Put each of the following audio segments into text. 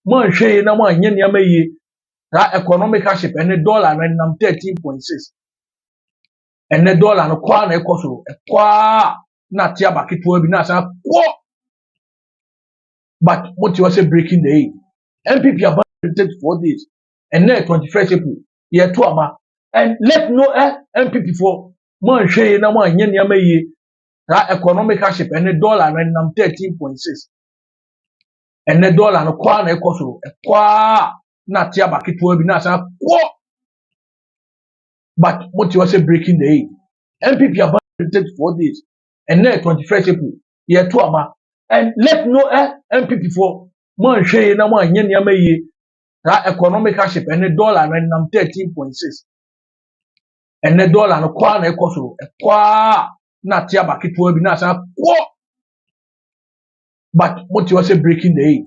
Man share na man yen yama ye. That economic hardship and the dollar and nam 13.6. And the dollar no kwa na ekoso. Kwa na tia bakitwa bi na sa kwa. But what you say breaking the eight. NPP abandoned 4 days. And then 21st April. Year 2 ama. And let no NPP for man share na man yen yama ye. That economic hardship and the dollar and nam 13.6. And the dollar no kwa na ekoso. Kwa na tia bakitwa bi na sa kwa. But what you say breaking the eight. NPP abandoned 4 days. And then 21st April. Year 2 ama. And let no NPP for man share na man yen yama ye. That economic hardship and the dollar and nam 13.6. And the dollar no kwa na ekoso. Kwa na tia bakitwa bi na sa kwa. But what you say breaking the eight.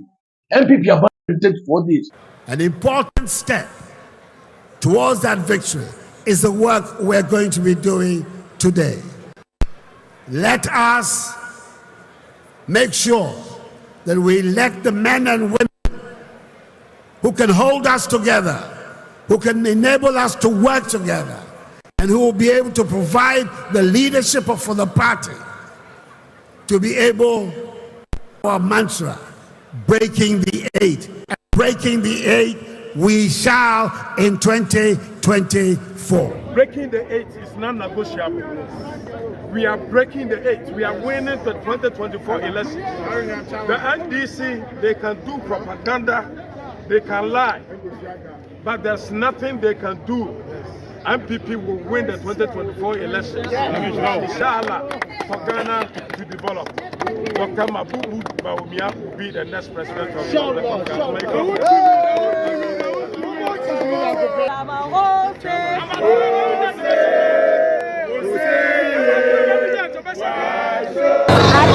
NPP abandoned 4 days. An important step towards that victory is the work we're going to be doing today. Let us make sure that we elect the men and women who can hold us together, who can enable us to work together, and who will be able to provide the leadership for the party to be able, our mantra, breaking the eight. And breaking the eight we shall in 2024. Breaking the eight is non-negotiable. We are breaking the eight. We are winning the 2024 elections. The NDC, they can do propaganda, they can lie, but there's nothing they can do. MPP will win the 2024 elections. Inshallah, for Ghana to develop. Dr Bawumia will be the next president of Ghana.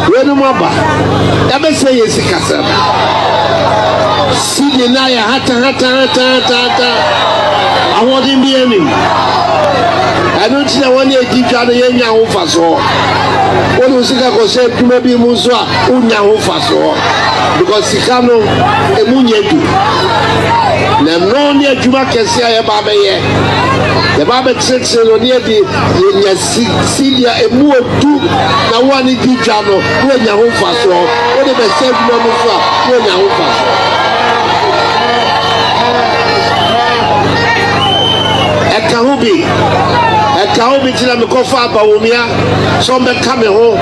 When Maba, ever say yes, Casa. See the Naya hata. I want him be any. I don't see one year deep down the Yenya Ufaso. What was it I say to maybe Muswa, Unya Ufaso? Because Sikano, a Munyetu. Nemonia Juma Kessia Babaye. The Baba Church near the Celia, a more two, now one in Dijano, Unya Ufaso. What if I said Mamufa, Unya Ufaso? Ekahubi tina mikofa Bawumia so mbeka me ho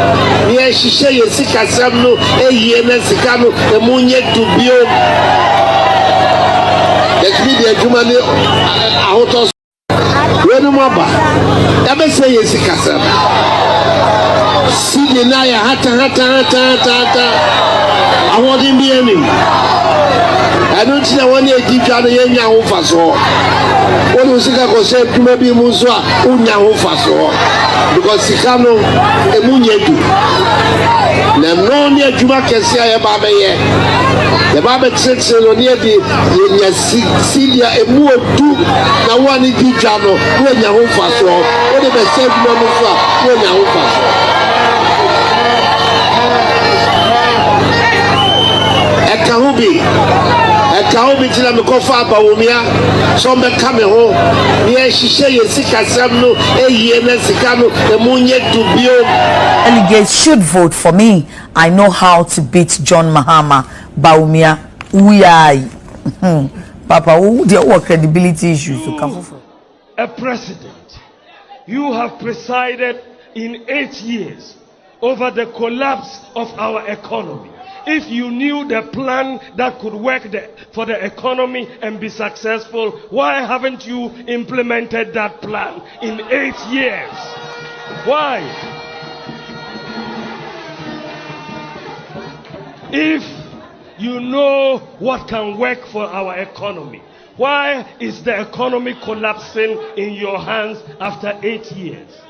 ye hihye ye sikasem no eyie na sika no emunye dubio ekbi de adwuma ne ahoto wenu maba ebe se ye sikasem sidi na ya hata awodi bi enim anu tina woni edidwa no ye nya ho faso. What was it I said to maybe Muswa, Unya Ufaso? Because Sikano, a Munyetu. Nemonia Juma Kessia Babaye. The Baba Church near the Celia, a more two, now one in Dijano, Unya Ufaso. What if I said Mamufa, Unya Ufaso? Ekahubi. Ekahubi tina mikofa Bawumia so mbeka me ho ye hihye ye sikasem no eyie na sika no emunye dubio. Delegates should vote for me. I know how to beat John Mahama. Bawumia, we are Papa, there are credibility issues to come from. A president, you have presided in 8 years over the collapse of our economy. If you knew the plan that could work for the economy and be successful, why haven't you implemented that plan in 8 years? Why? If you know what can work for our economy, why is the economy collapsing in your hands after 8 years?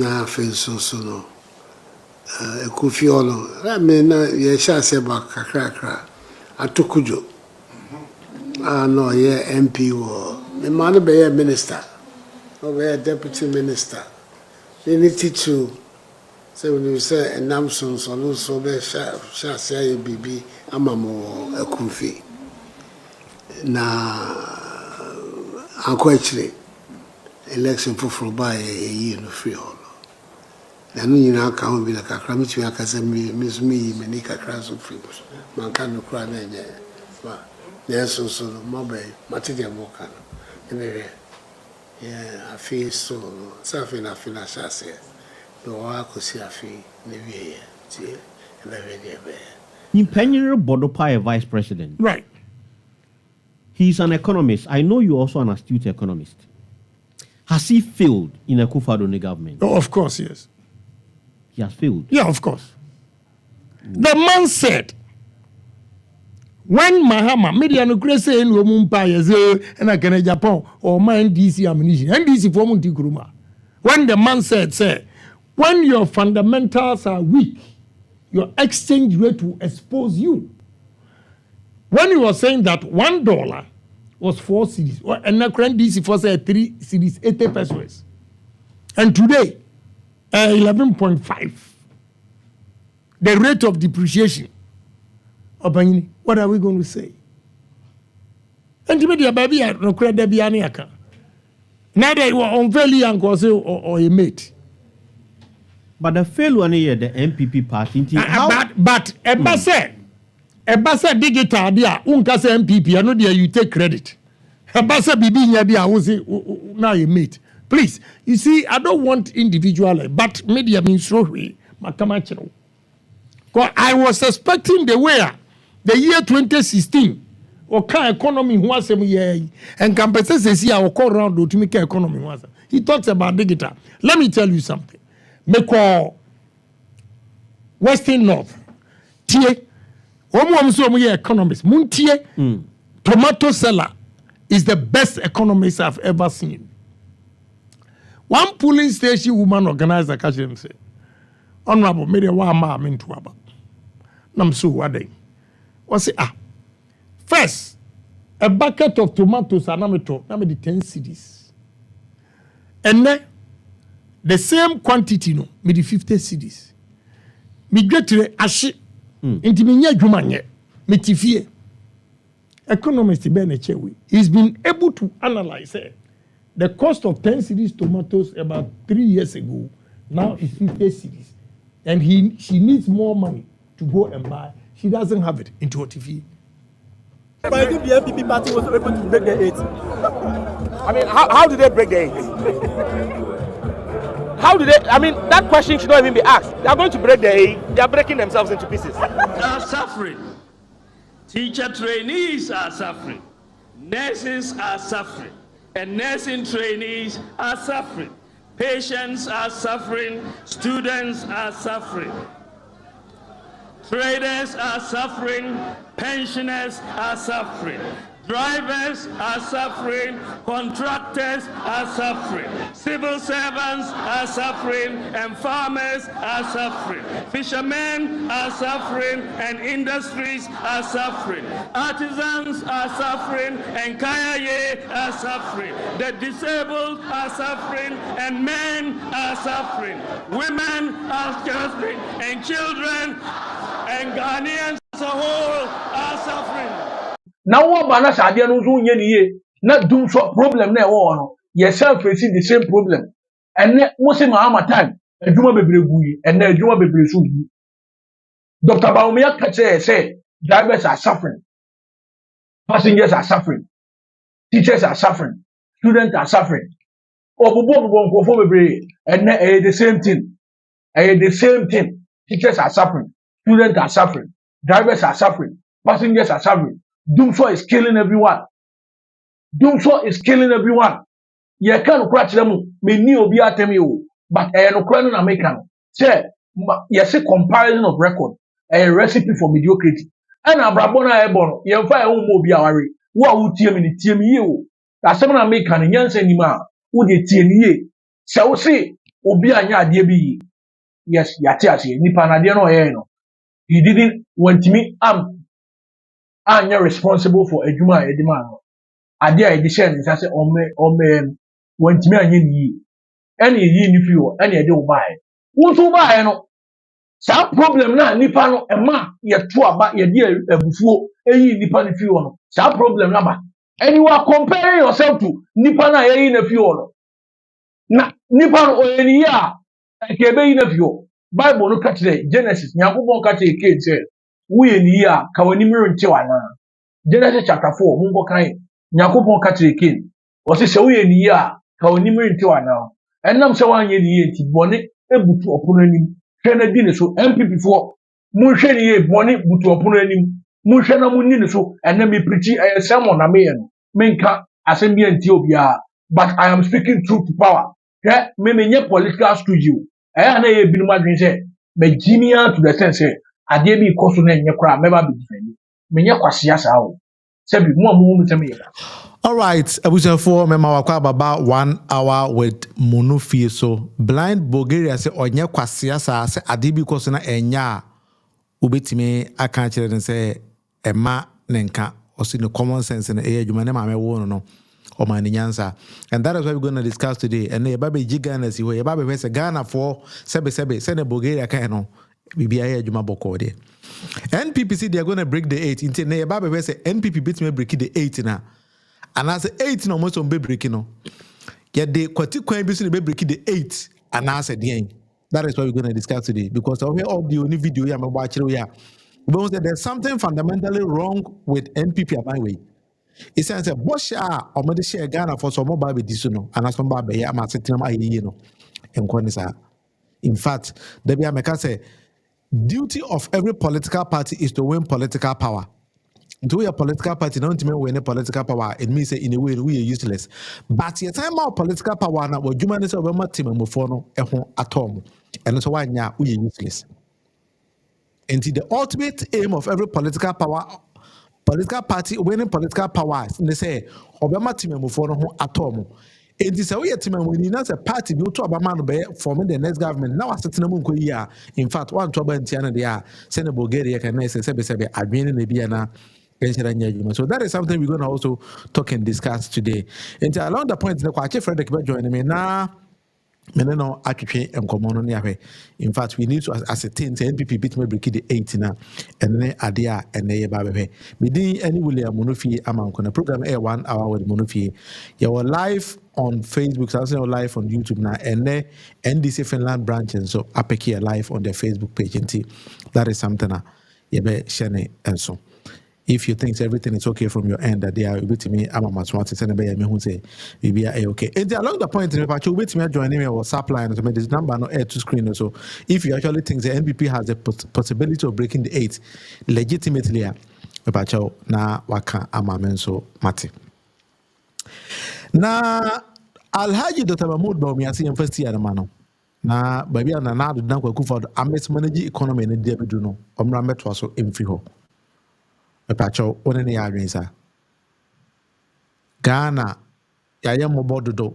na fe so no Ekufiolo I mean ye sha se ba kakra atokujo no ye MP wo me man be minister or be deputy minister they need to say when you say enamson so be sha say bibi amamo ekufi na anko actually election for by a no free hall na no nyina ka ho bi na kakra mitumi akasa me ni kakra so free man kan no kra na nye ba yes so no be mate de mo kan e yeah I feel so something I feel as I say no wa ko si afi ne wie ti e be be Impenyer Bodopa, a vice president. Right. He's an economist. I know you're also an astute economist. Has he failed in a Akufo-Addo government? Oh, of course, yes. He has failed. Yeah, of course. The man said, when Mahama, media no crazy in Lumumpa, and I can Japan or my NDC ammunition, NDC for Monti Kuruma. When the man said, say, when your fundamentals are weak, your exchange rate will expose you. When he was saying that $1 was 4 cedis, and the current DC for say 3 cedis, 80 pesos, and today 11.5. The rate of depreciation. What are we going to say? And to me, the baby are no credit be any account. Neither you are unfairly or a mate. But the failure near the NPP party. But Ebasa digital dia unka say NPP I know there you take credit. Ebasa bibi nya dia wo say now you meet. Please, you see I don't want individual but media means so we makama chiro. Cause I was expecting the way the year 2016 or kind economy who was and compensate say see our call round to make economy was. He talks about digital. Let me tell you something. Me call Western North. Tie economist. Muntie, tomato seller is the best economist I've ever seen. One polling station woman organizer catch him say, Honorable, maybe one man into about. Nam so what day? What's it? First, a bucket of tomatoes are now 10 cedis. And then the same quantity no, me the 50 cedis. Me get to ashi. Inti me nya dwuma nye me tifie economist be na chewe he's been able to analyze the cost of 10 cedis tomatoes about 3 years ago now is 50 cedis and she needs more money to go and buy. She doesn't have it into her TV. But I think the NPP party was able to break the 8. I mean, how did they break the 8? How do they? I mean, that question should not even be asked. They are going to break the 8. They are breaking themselves into pieces. They are suffering. Teacher trainees are suffering. Nurses are suffering. And nursing trainees are suffering. Patients are suffering. Students are suffering. Traders are suffering. Pensioners are suffering. Drivers are suffering, contractors are suffering, civil servants are suffering, and farmers are suffering. Fishermen are suffering, and industries are suffering. Artisans are suffering, and kayaye are suffering. The disabled are suffering, and men are suffering. Women are suffering, and children and Ghanaians as a whole are suffering. Now what bana sadia no so nye niye na dum so problem na e wo no yourself facing the same problem and Mose Mahama time adwuma bebre guyi and na adwuma bebre so gu Dr Bawumia say drivers are suffering, passengers are suffering, teachers are suffering, students are suffering. Obobo nkofo bebre and na the same thing. The same thing. Teachers are suffering, students are suffering, drivers are suffering, passengers are suffering. Doomsday is killing everyone. Doomsday is killing everyone. You can't crash them. Me ni obi atemi o. But no cry no make am. Say, you see comparison of record. A recipe for mediocrity. And abrabo na ebono. You fa e wo mo obi aware. Wo a wo tie me ni tie me ye o. Da sem na make am nyansa ni ma. Wo de tie ni ye. Se wo see obi anya ade bi yes yate ase nipa na ade no ye no he didn't want me anya responsible for adwuma a edima no ade a edi share nsa se ome want me anya ni ene yi ni fi o ene ede wo bae wo to bae no sa problem na nipa no ema ye to aba ye de abufuo eyi nipa ni fi o no sa problem na ba and you are comparing yourself to nipa na ye yi na fi o no na nipa no oyeni ya ke be yi na fi o bible no ka kire Genesis nyakobon ka kire Cain say wo ye ni ya ka wani mi rente wana Genesis chapter 4 mun go kan nyakobon ka kire Cain o se wo ye ni ya ka wani mi rente wana enam se wan ye ni ye ti bone ebutu opono anim hwe na di ne so MPP fo mun hwe ni ye bone butu opono anim mun hwe na mun ni ne so ena me preach sermon na me ye no menka asem bi anti obia but I am speaking truth to power me menye political studio na ye binu madwen say me genius to the sense say ade bi koso na enye kra meba be defend menye kwase asa o se bi mo amu me ye. All right, Abuja mema wakwa baba 1 hour with Munufie. So blind Bulgaria say onye kwase asa say ade bi koso na enya ubetime aka kire den say ema nenka osi no common sense na adwuma ne maame wo no o man nyansa. And that is what we're going to discuss today. And ye babe Ghana si ho ye babe say Ghana for sebe say na Bulgaria kan no bibia ye adwuma boko de. NPP they are going to break the 8 into ye babe say NPP betime break the 8 na. And as 8 no almost on be breaking no. Yet the kwati kwan bi so be break the 8 and as a den. That is what we're going to discuss today because of all the only video ya me watch here. Because there's something fundamentally wrong with NPP by way. It says a Bosha or Medicare Ghana for some mobile disuno and as some baby am sitting my no and Conisa. In fact, the Biameka say duty of every political party is to win political power. To a political party, don't mean win a political power. It means in a way we are useless. But your time of political power now, what humanity of a team and mufono at home. And so why now we are useless. And the ultimate aim of every political party winning political power, they say, Obama team and mufono at home. And this way, when you a party, you to Obama be forming the next government. Now, as a year, in fact, one trouble in Tiana, they are sending Bulgaria can say, admin the Biana. So that is something we're going to also talk and discuss today. And along the point, the Kwache Frederick joining me now. No, and common on. In fact, we need to ascertain the NPP bit may break the 8 now, and then Adia and Naya Babe. We didn't any William Monofi among on a program 1 hour with Monofi. You are live on Facebook, so live on YouTube now, and then NDC Finland branch, and so up here live on their Facebook page. And that is something you be sharing and so. If you think everything is okay from your end, that they are with me, I'm a smart send me who say we are okay. And along the point, if you with me joining me or supplying so this number no air to screen. So if you actually think the NPP has a possibility of breaking the 8 legitimately, na waka amamen so mate. Na Alhaji Dr Bawumia si first year mano. Na baby na na do dan kwaku for amet manage economy na dia bedu no. Omra metwa so emfi ho. Pacho one ne adwensa Ghana ya mobododo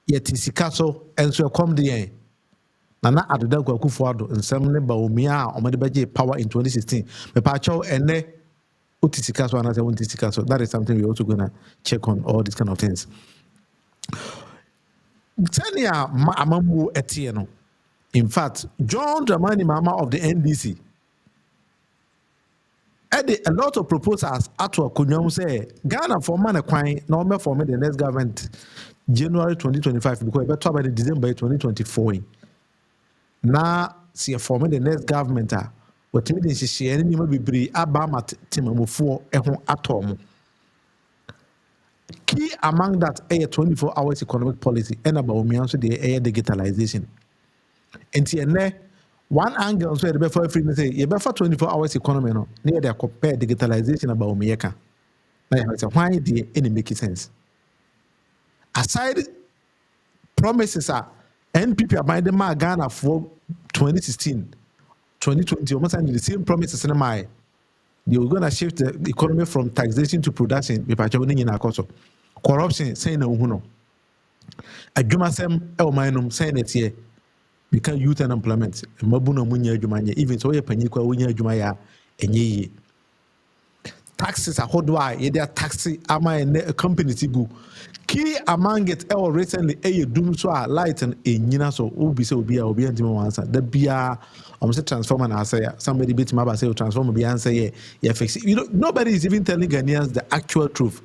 yeti sika so enso ekom de na adoda kwakufu ado nsem ne Bawumia a omede beje power in 2016 me pacho ene utisika so anase utisika so. That is something we also gonna check on all these kind of things. Tania amamu etie no. In fact, John Dramani Mahama of the NDC a lot of proposals at work. Say Ghana for man a coin, no forming the next government January 2025 because better by the December 2024. Now see forming the next government. What me dey she any me be Abama timamufo ehun atom. Key among that a 24 hours economic policy and about me also the air digitalization. And TNA one angle so the before free say you better 24 hours economy no near they compare digitalization about Bawumia. Now it's why the any make sense. Aside promises are NPP about the Ghana for 2016, 2020 almost the same promises in my they were gonna shift the economy from taxation to production. Corruption saying no. adwumasɛm ɛwɔ man nom sɛn net yɛ because youth unemployment mabu na munya adwuma nyɛ even so yɛ panyin kwa wonya adwuma ya enye yie taxes ahodo a yɛde taxi ama ɛnɛ companies go key among it recently dum so a light and enyina so obi sɛ obi antimi wansa da bia say transformer na say somebody bit my say transformer be answer yeah fix it. Nobody is even telling Ghanaians the actual truth.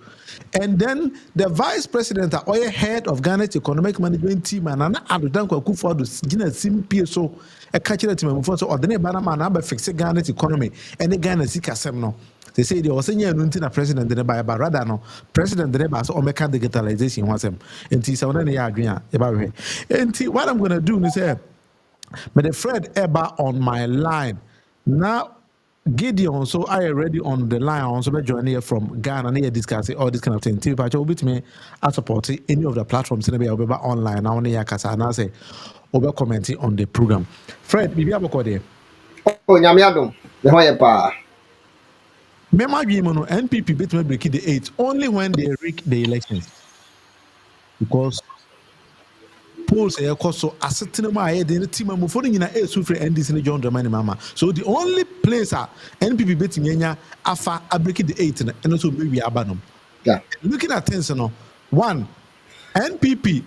And then the vice president or head of Ghana's economic management team and an adodan kwaku for the gina simpie so a catcher team for so or the banana man fix Ghana's economy and the Ghana sikasem no. They say they was saying a president the by rather no president the bas or mechanical digitalization was him. And see so then agree about it. And what I'm gonna do is say but the Fred Eba on my line now. Gideon, so I already on the line. Also, be joining here from Ghana. And discussing all this kind of thing. But you will be me. I support any of the platforms. In the be online. Now, only Yakasa and I say, over commenting on the program. Fred, maybe I'm going Oh, Nyamiadum. The way pa. Mema Gimono NPP bit me break the 8 only when they rig the elections because. Polls so assetting my the team I'm for in a free NDC John Dramani Mama. So the only place NPP betting Yenya afa breaking the 8 and also maybe Abanum. Yeah. Looking at things, one NPP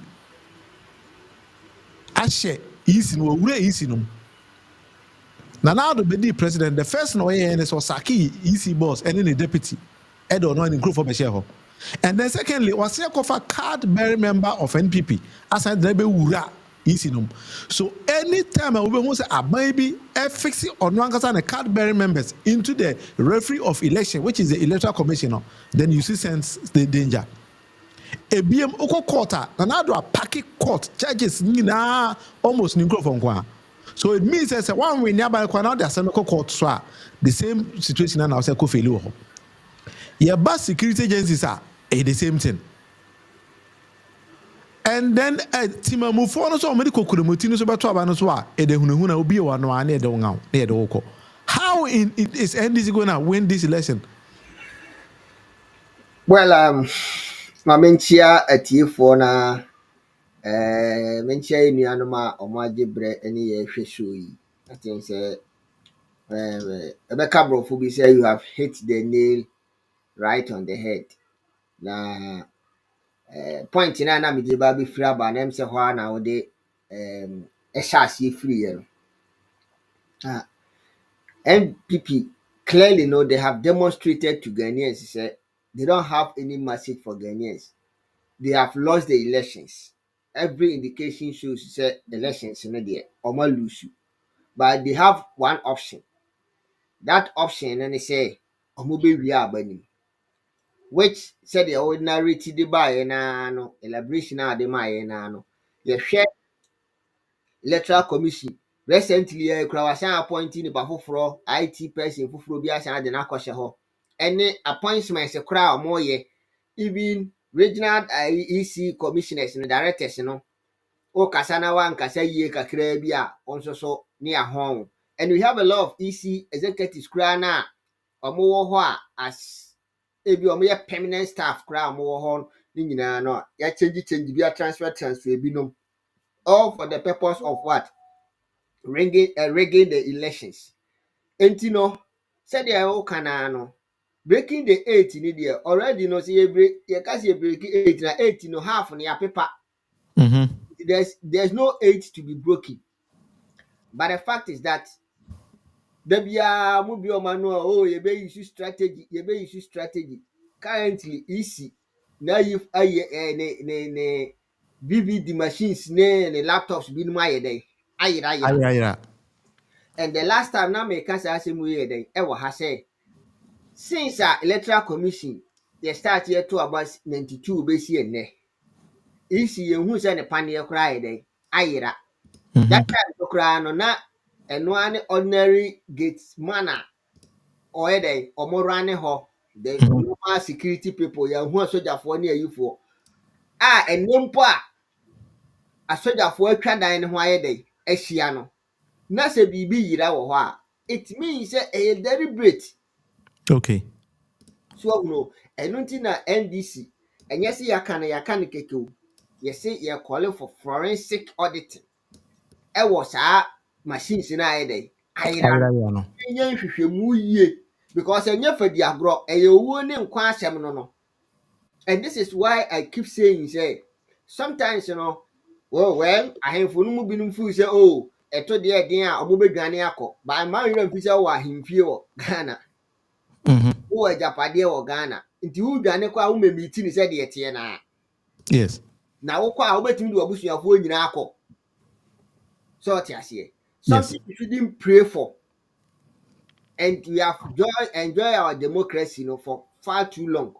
Ashe easy no we easy no. Now the president, the first no is Osaki EC boss and then the deputy. Edo no in group for Beshero. And then secondly, was a card-bearing member of NPP as I drive Ura Isinum. So anytime I will say a baby fix on one a card-bearing members into the referee of election, which is the electoral commissioner, then you see sense the danger. A BM Oko quarter, another packet court charges nina almost Ninkro from Kwa. So it means as a one way nearby Kwana, there's a court swa. The same situation now say Kofi. Your bus security agencies are the same thing. And then Tima move on so many Kokurumutino so about Abanoswa, Edehuna will be one near the Wangao, near the Oko. How is NDC going to win this election? Well, my mentia at you for na mentia in Yanoma or my jibre any fishui. I think say Rebecca Brofubi say you have hit the nail right on the head. Na point in ana mi jiba bi free aba na say ho na wo de shasi free NPP clearly know they have demonstrated to Ghanaians say they don't have any message for Ghanaians. They have lost the elections. Every indication shows say elections in there or more lose. But they have one option. That option and they say omobe we are burning. Which said the ordinary TD by no elaboration are the my no. You share electoral commission. Recently, Krawasan appointing a fufuro IT person fufuro bi asan de na akɔhyɛ hɔ. Any appointments a crowd more ye, even regional EC commissioners and directors no. O kasana wan kasa yie kakra bi a onso so near home. And we have a lot of EC executives kra na omo wɔ hɔ a as ebi omo yɛ permanent staff kra omo wɔ hɔ ni nyinaa no ya change bi a transfer bi no. All for the purpose of what? Rigging the elections. Enti no, said the old canano. Breaking the 8 in the already no see break you break 8 na 8 no half on your paper. There's no 8 to be broken. But the fact is that Mubio Manuel, oh, you may use strategy. Currently, easy. Now you've VVD machines, ne laptops, been my day. Aye. And the last time now me can say we ever has said since our electoral commission they start here to about 92 base and ne. Easy who send a panier cry day. Ayira. That time to cry no na and one ordinary gates manner or a day or more running ho. The normal security people ya who are soldier for near you for. And numpa a soldier for a canine why day. Eshiano. Na se bibi yira wo ho a it means say a deliberate. Okay. So no eno nti na NDC enye se yaka na keke o you say you're calling for forensic auditing. I was a machines in a day. I ran because I never the agro a warning quasam no. And this is why I keep saying, say, sometimes, well, I have for no been food, say, oh, a to the idea of Bobby Ganiaco, by my young pizza or him few Ghana, who are Japadia or Ghana. Into who Ghana may be tin said the Etiana. Yes. Now, I'll bet you do a bush of wood in Ako. So, Tiasie, Yes. something you shouldn't pray for. And we have enjoy our democracy, for far too long.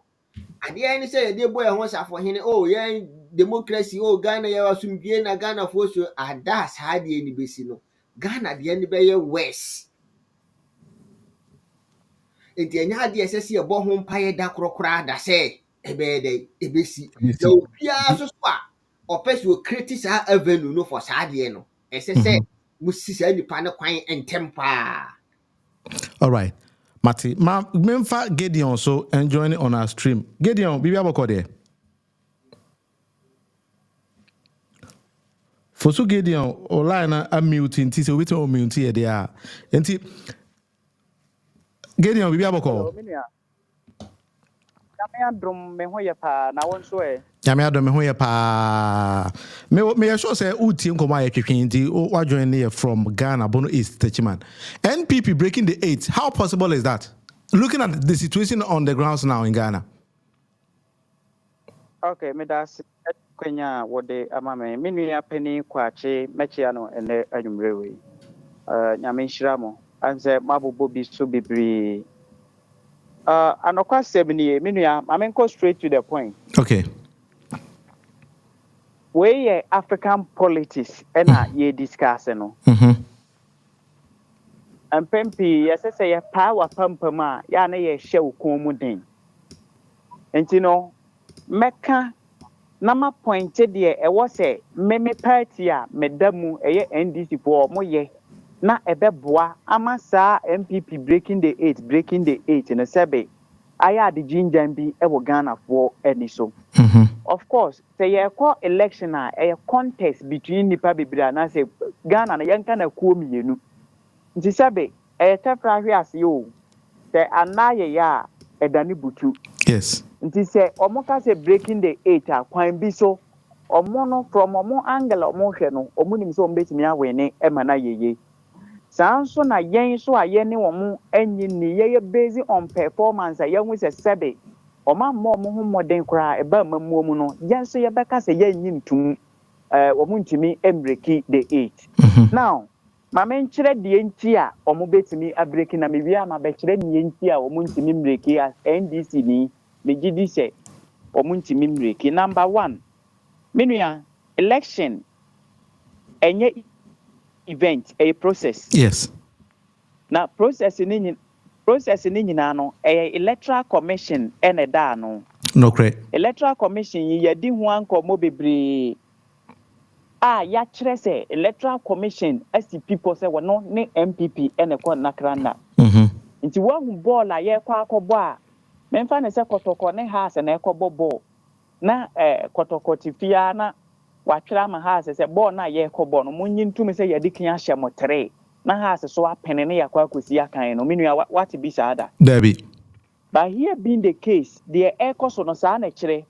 At the end, say, dear boy, once for him, oh, yeah, democracy, oh, Ghana, you are soon being a Ghana for so, and that's hardly any basino. Ghana, the end by west. If the end had the SSC a bomb pie da crocra, that say, a bed, a basi. So, Pia so far, or person will criticize a avenue no for Sadiano. As I said, must see any panel and temper. All right. Mati, memfa Gideon so and join on our stream. Gideon, bibi aboko there. For so Gideon, online a mute nti so wito mute there. Nti Gideon bibi aboko. Nyame adom me ho ye pa. Me sure say uti nkoma ye twetwe nti wa join here from Ghana Bono East Techiman. NPP breaking the 8. How possible is that? Looking at the situation on the grounds now in Ghana. Okay, me das kwenya wode amame minua pani kwache mechiano ene anumrewe. Nyame nhiramo anze mabobo bi so bibiri. Anokwa semni minua amenko straight to the point. Okay. We African politics ena ye discuss no. Mpempi yesese ye power pampama ya na ye hye ukon den. Enti no meka na ma pointed de e wo se meme party a medamu eye NDC for mo ye na ebeboa amasa MPP breaking the 8 in a sebe aya de ginjan bi e wo Ghana for any so. Of course, say ye call election a contest between nipa bibira na say Ghana na yanka na kuo mienu. Nti sebe e tefra hwe ase yo. Say anaye ya edani butu. Yes. Nti say omo say breaking the 8 kwan bi so omo no from omo angle omo hwe no omo nim so mbetimi awene e mana yeye. Sanso na yen so aye ne omo anyi ni ye based on performance a yen we say sebe Oma mo ho modern kra e ba mamuo mu no yenso ye beka se ye nyi ntum omo ntimi embreki the 8. Now mama nkyere de nti a omo betimi abreki na mewi ama be kyere ne nti a omo ntimi embreki as NDC ni megidi se omo ntimi embreki. Number 1 menua election enye event a process. Yes. Na process ni nyina no electoral commission ene da no. No correct. Electoral commission ye di ho ankomo bebre ya kire se electoral commission as people say no ne MPP ene ko nakra na. Nti wa hu ball a ye kwa akobo a memfa ne se kotoko ne house na ekobo ball na kotoko tifia na watwera ma house se ball na ye ekobo no munyi ntumi se ye dikan ahye motere na house so apene ne yakwa kosi akan no menua what be sada Debbie. But here being the case, the echoes on us are chere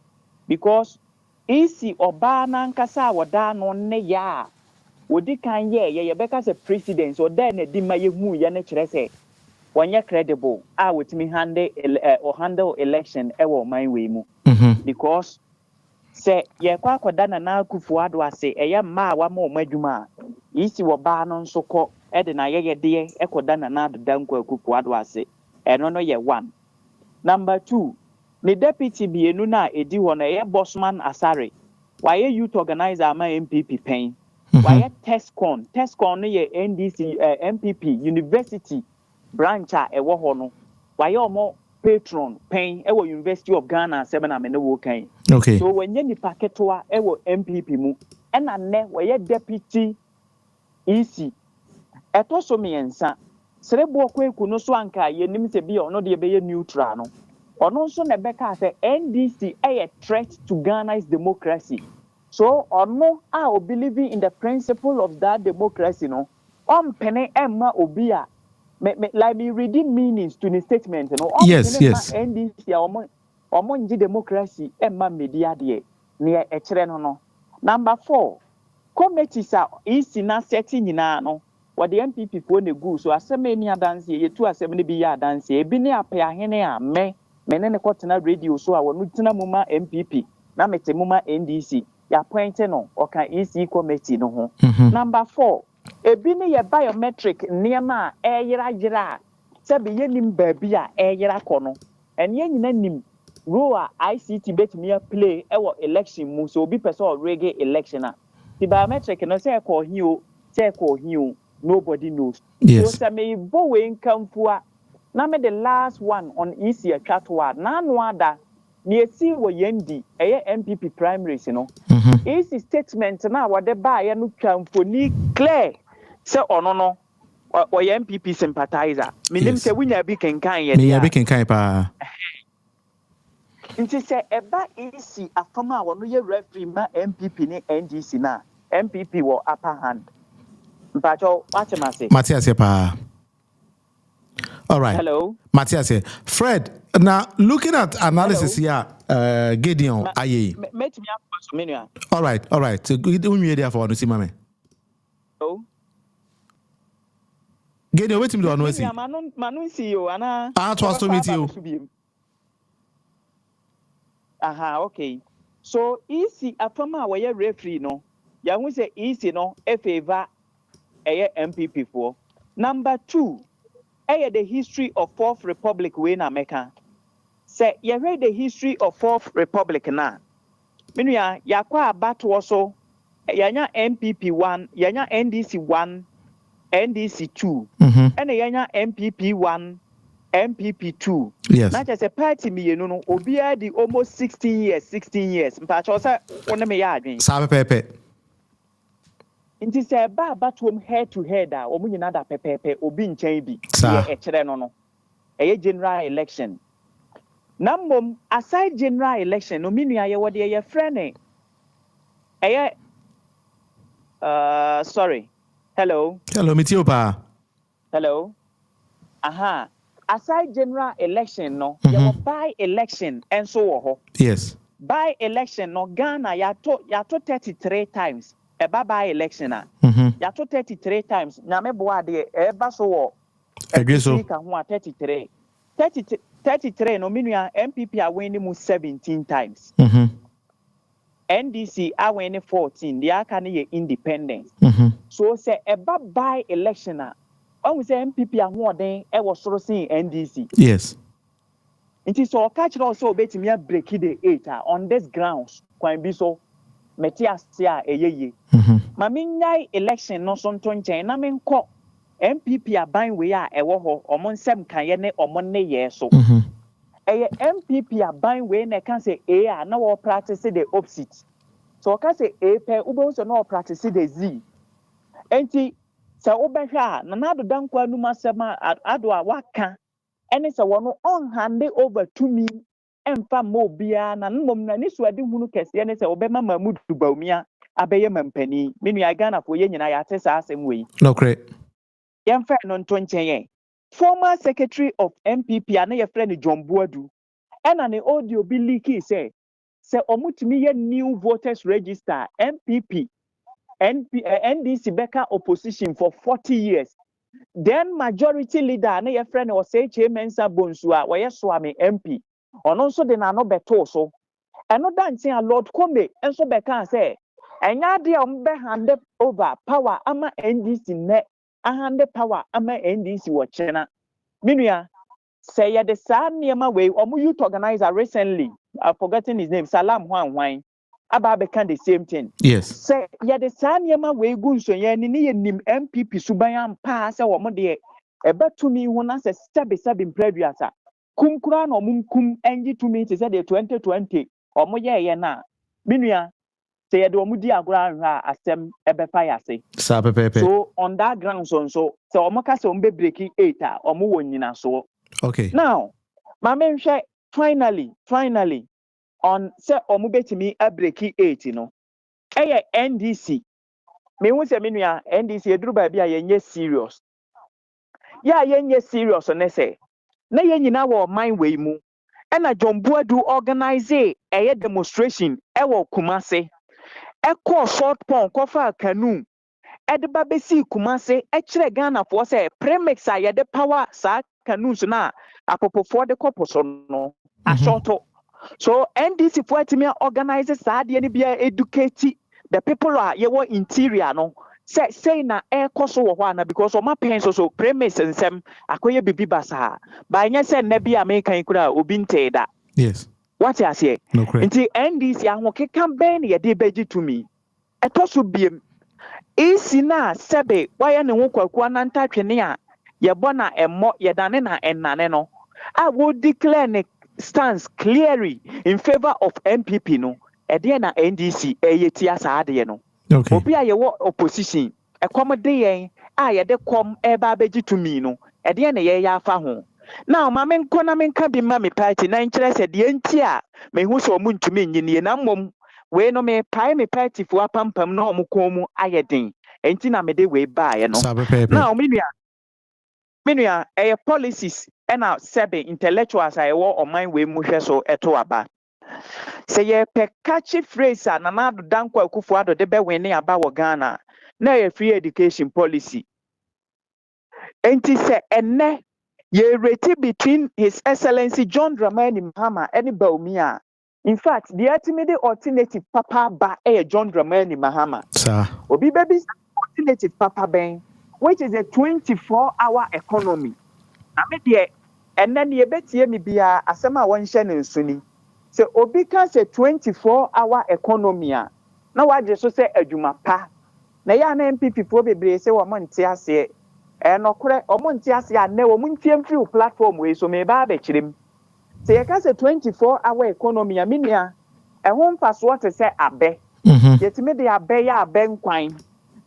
because isi oba na nkasa wada no ne ya wodi kan ye beka se president or then di ma ye hu ye ne chere se wonye credible wetimi handle election ewo man we mu because se ye kwa kwada na akufu ado ase eye ma wa ma omadwuma isi oba no nso kọ ede na ye de ekoda na adda nkwa akufu ado ase eno no ye 1. Number 2, the deputy bienu na edi ho na ye Bosman Asare. Why youth organizer ama MPP pen. Why Tescon no ye NDC MPP University branch a ewo ho no. Why omo patron pen ewo University of Ghana 7 amene wo kan. Okay. So when ye nipa ketwa ewo MPP mu ena ne why deputy EC. Eto so miensa Serebo kweku no so anka ye nim se bi ono de be ye neutral no. Ono so na beka say NDC a threat to Ghana's democracy. So ono a believing in the principle of that democracy no pene emma obia like me reading meanings to the statement no Yes, yes. NDC omo nji democracy emma media de ne ekere no. Number 4, committees are easy na setting nyina no what the MPP for ne go so asem eni adanse ye tu asem ne bi ya adanse e bi ne ape ahene a me ne kwotena radio so a wonu tena muma MPP na mete muma NDC ya point no oka EC committee no ho. Number 4, e bi ne ye biometric niema a yira se be yenim baabi a yira kono enye nyina nim role a ICT betumi play ewo election mu so obi person reggae election a the biometric no say call hio nobody knows. Yes. So say me bo we nkamfua na me the last one on EC atwatwa na no ada na esi wo yendi MPP primaries no EC statement na wode ba ye no twamfoni clear say ono no o MPP sympathizer minim say wunya bi kenkan ye me ya bi kenkan pa nti say eba EC afama wono ye referee ma MPP ni NDC na MPP wo upper hand. Mpacho wache Matthias pa. All right. Hello. Matthias here. Fred, now looking at analysis here, Gideon aye. Met me up. All right. So Gideon we there for no see mame. Hello. Gideon wait me do no see. Manu see you ana. To meet you. Aha, okay. So EC afama we referee no. Ya hu say EC no e favor MPP for. Number 2, the history of 4th Republic we na meka. Say you read the history of 4th Republic na. Menuya yakwa abato so yanya MPP 1, yanya NDC 1, NDC 2. And yanya MPP 1, MPP 2. Yes. Not just a party me no obi di almost 16 years. Mpacho say one me ya adwen. Sabe pepe. Inti se ba batwom head to head a omu nyina da pepepe obi nchen bi ye ekere no general election nambom aside general election no minua ye wode ye frene sorry hello mitio pa hello aha aside general election no ye by election enso wo ho yes by election no Ghana ya to 33 times by election ya to 33 times na me boa de eba so wo agree so ka ho 33 no minua MPP a win mu 17 times NDC a win 14 the aka ne independent so say eba by election on say MPP a ho den e wo soro sin NDC yes it is so catch also betimi a break the 8 on this grounds kwan bi so Metias eyeye. Maminyai election no so ntonchen na menko MPP aban we a ewo ho omonsem kan ye ne omonne ye so. MPP aban we na kan say a na wo practice the opposite. So kan say a pe ubo so na wo practice the z. Enti sa obehwa na na do dankwa numa sema ado a waka ene se wono on hand over to me emfa mobia na mmom na ni so ade hunu kese ne se obema Mahama Bawumia abeye mampani menu Ghana fo ye nyina ya tesa asem we no correct yemfa no ntonchen ye former secretary of MPP ana ye friend John Buadu ena ne audio bi leak say omutimi ye new voters register MPP NDC beka opposition for 40 years then majority leader na ye friend was say Mensa Bonsu a we swami MP ono nso de na no beto so eno dancing a Lord Kome enso beka say enya de be hand over power ama NDC ne a hand power ama NDC wo chena minua say ya de sa niema we omu youth organizer recently I've forgotten his name Salam Hwan aba beka the same thing yes say ya de sa niema we gu nso ye ni ye nim MPP suban ampa say wo mo de ebetumi hu na say sabe mpraduasa kumkura no mumkum enji 2 minutes say the 2020 omo ye na minua say ye de omo di agora anhwa asem ebefa yase sa pepe so on that ground so say omo ka say omo be breaking 8 omo wonyina so okay now ma menhwe finally on say omo betimi a breaking 8 no NDC. Me who say minua NDC eduru ba bia yenye serious. Ya yenye serious on say. Na yenyina wo mind we mu. Ena John Boadu organize a demonstration ewo Kumase. Eko short pon kofa canoe. Edeba besi Kumase echire Ghana for say premix a yede power sa canoes na apopofo de koposo no a shorto. So NDC for etimi organize sa de ni bia educate the people are yewo interior no. Say na air cost na because of my parents so premise and some akoye bibi basa. By nya say na bia American kura obi nteda. Yes. What you say? No correct. Nti NDC ahwo campaign ye de beji to me. Eto so biem. Isi na sebe waya ne ho kwaku ananta twene a ye bona emmo ye dane na enane no. I will declare ne stance clearly in favor of NPP no. Ede na NDC eyetia saade no. Okay. Obi a yewo opposition ekomode yen a ye de kom eba beji to me no. Ede na ye ya afa ho. Now mama nko na menka bi ma me party na nkyere se de enti a me hu so mu ntumi nyini na mmom we no me pai me party fo apampam na omukon mu ayeden enti na me de we baaye no. Now menua policies na sebe intellectuals a yewo oman we mu hwe so eto aba. Se ye pe catchy phrase a na do danko akufo ado de be wene aba wo Ghana na ye free education policy. Enti se enne ye rate between His Excellency John Dramani Mahama and Bawumia. In fact, the ultimate alternative papa ba John Dramani Mahama. Sir. Obi baby's alternative papa ben, which is a 24-hour economy. I mean, and then ye bet ye me be a asema one shen and sunny. So Obi can say 24-hour economy. Now I just say a juma pa. Na ya na MPP for be say wa montia say. No kure omontia say na wo muntiam free platform we so me ba be chirim. Say you can say 24-hour economy a minia. E ho mfa so what say abe. Yetime de abe ya abe nkwan.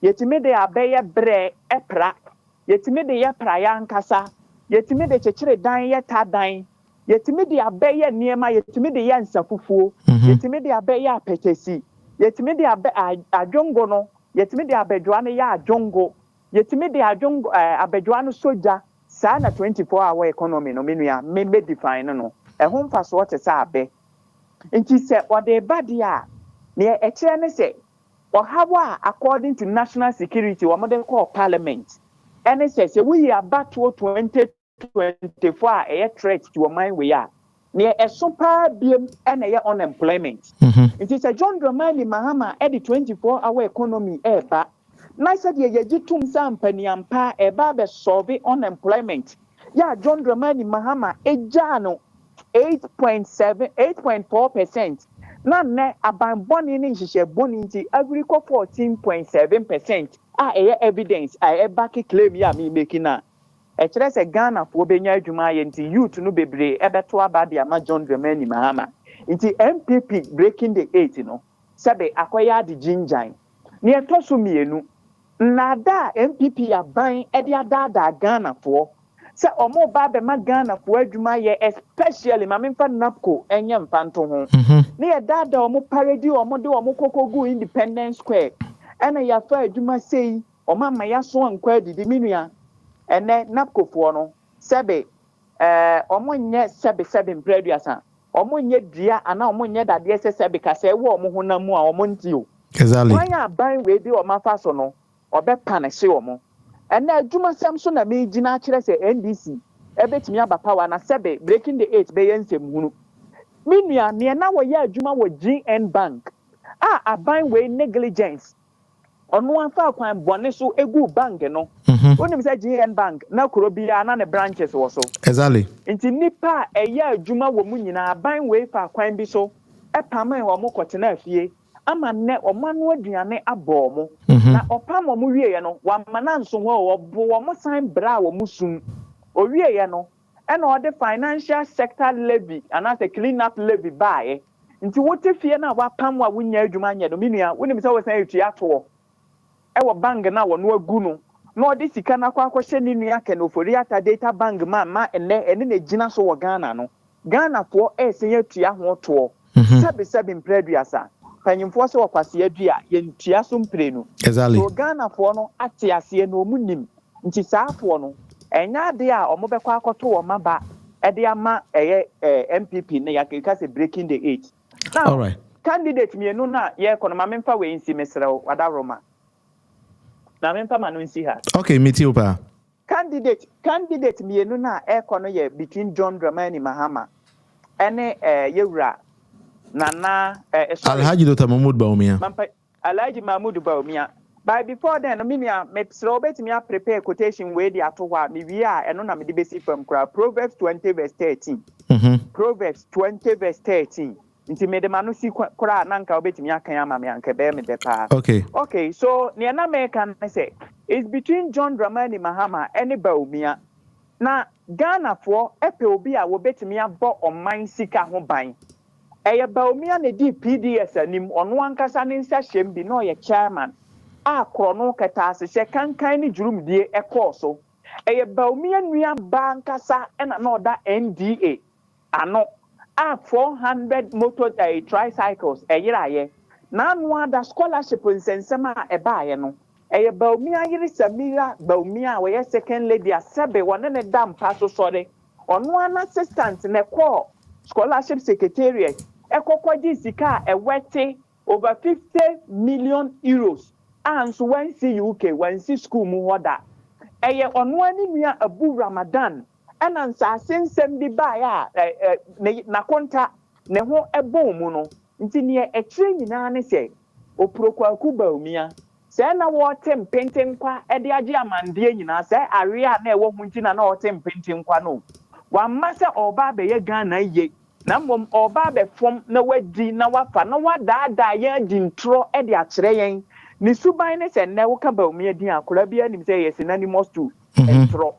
Yetime de abe ya bre epra. Yetime de ya pra ya nkasa. Yetime de chechire dan ya ta dan. Yetime de abe ya niema, yetime de ya nsafufuo. Yetime de abe ya pechesi. Yetime de abe ajongo no. Yetime de abedwane ya ajongo. Yetime de ajongo abedwane soja. Sa na 24-hour economy no menua me define no. E ho mfa so what say abe. Nti se ode badia ne e kire ne se o hawa according to national security wo modern call parliament. And says we are back to 2024 a threat to a mind we are. Near a super beam and a unemployment. It is a John Dramani Mahama at the 24-hour economy eba. Nice idea yejitum sam peniampa eba be solve unemployment. Yeah, John Dramani Mahama ejano 8.4%. None aban boni ni shishe boni nti agriko 14.7%. Evidence back claim ya me making na. Kire se Ghana fo benya adwuma ye nti youth no bebre ebeto abade ama John Dramani Mahama. Nti MPP breaking the 8 no. Sebe akoya de ginjan. Ne etoso mienu. Nada MPP aban de adada Ghana fo. Se omo ba be ma Ghana fo adwuma ye especially ma memfa napco enye mfanto ho. Ne ye dada omo parody omo de omo kokogu Independence Square. Ena ya fa adwuma sei omama ya so ankwa didi minua ene napkofo no sebe omonye sebe mpraduasa omonye dua ana omonye dade sebe kase wo omo honamu a omo ntio exactly wanya ban we bi omafa so no obepa na hye omo ene adwuma sam so na me gina kire se NDC ebetimi aba power na sebe breaking the 8 be yensem hunu minua ne na wo ya adwuma wo GN Bank aban we negligence onu afa kwan bone so egu bank no onim say GN Bank na kuro bia na ne branches wo so exactly nti nipa eya adwuma wo mu nyina ban we fa kwan bi so epam wo mo kotena afie ama ne omanu aduane abọ mo na opam mo wie ye no wa mananso ho wo mo san bra wo musum o wie ye no e na the financial sector levy and as a clean up levy bae nti wote fie na wa pam wa wunya adwuma nya no minua wonim say wo san etua to ewo bank na wo no agu no no de sika na kwa hye ni nua ke no fori ata data bank ma ene na gina so wo Ghana no Ghana fo sen yatua ho to sebe mpraduasa panyimfo se wakwase adua yentua so mprenu exactly so Ghana fo no ate ase no munim nti saafo no enya de a omobekọ akoto wo maba ede ama MPP na yakeka se breaking the eight now all right candidate mienu na ye kono ma memfa we nsi mesrew wadaroma na memfa ma no nsi ha okay meet pa candidate mienu na kono ye between John Dramani Mahama ene yewura Nana Alhaji Dr Mahmoud Bawumia Alhaji Mahmoud Bawumia but before then me so bet me prepare quotation we dey atowa me wi a eno na me dey besi from Proverbs 20 verse 13 Proverbs 20 verse 13 nti me de manu si kura na nka obetimi akan ama me anka be me de pa okay so ne na me kan say it's between John Dramani Mahama and Bawumia na Ghana for epe obi a wo betimi abo oman sika ho ban Bawumia ne di PDS anim ono ankasa ne nsa hyem bi no ye chairman a krono keta asehye kankan ni jurumdie ekoso Bawumia nua ba ankasa na oda NDA ano a 400 motor tricycles yiraye na anu ada scholarship nsensema ebaaye no Bawumia yiri Samira Bawumia we second lady asebe wona ne dam paso sore ono an assistant ne call scholarship secretariat ekokwaji sika ewete over 50 million euros and so when see UK when see school mu hoda ono ani nua Abu Ramadan ena nsasensem bi ba ya na konta ne ho ebom mu no nti ne ekire nyina ne se oprokwaku Bawumia se na wote mpenten kwa ede age amandie nyina se area na ewo hu nti na wote mpenten kwa no wa masa oba be ye Ghana ye na mom oba be fom na wadi na wafa na wadaada ye dintro ede akire yen ni suban ne se na wo ka Bawumia din akora bia nim se yes na ni mostu entro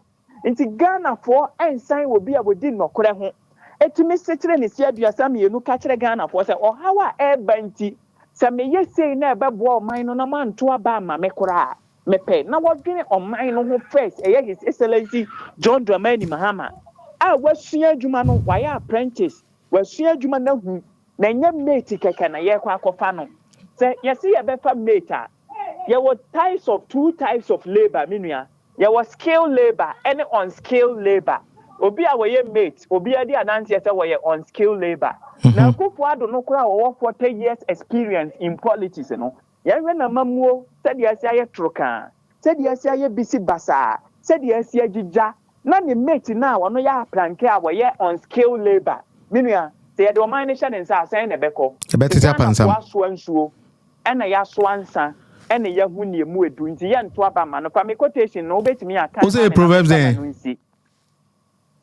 nti Ghana for ensan wo bia wodi nokore ho etimi sekire ne sia aduasa mienu ka kire Ghana for se ohawa ebanti se me yesei na ebebo oman no na manto aba ma mekora mepe na wodwene oman no ho first His Excellency John Dramani Mahama a wasua adwuma no waya apprentice wasua adwuma na hu na nya mate keke na ye kwa akofa no se yesi ye befa mate a ye were two types of labor minua ye was skilled labor and unskilled labor obi a we mate obi adi ananse say we unskilled labor na Akufo-Addo no kura wo 40 years experience in politics no ye na mamuo said ye say troka said ye say bisi basa said ye say gija na ne mate na wono ya planke a we unskilled labor minua say the man nation nsa asan na beko betita pansam waso ansuo ena ya so ansa ena ya hu ne mu edu nti ye nto aba ma no fa me quotation no betimi aka o say Proverbs then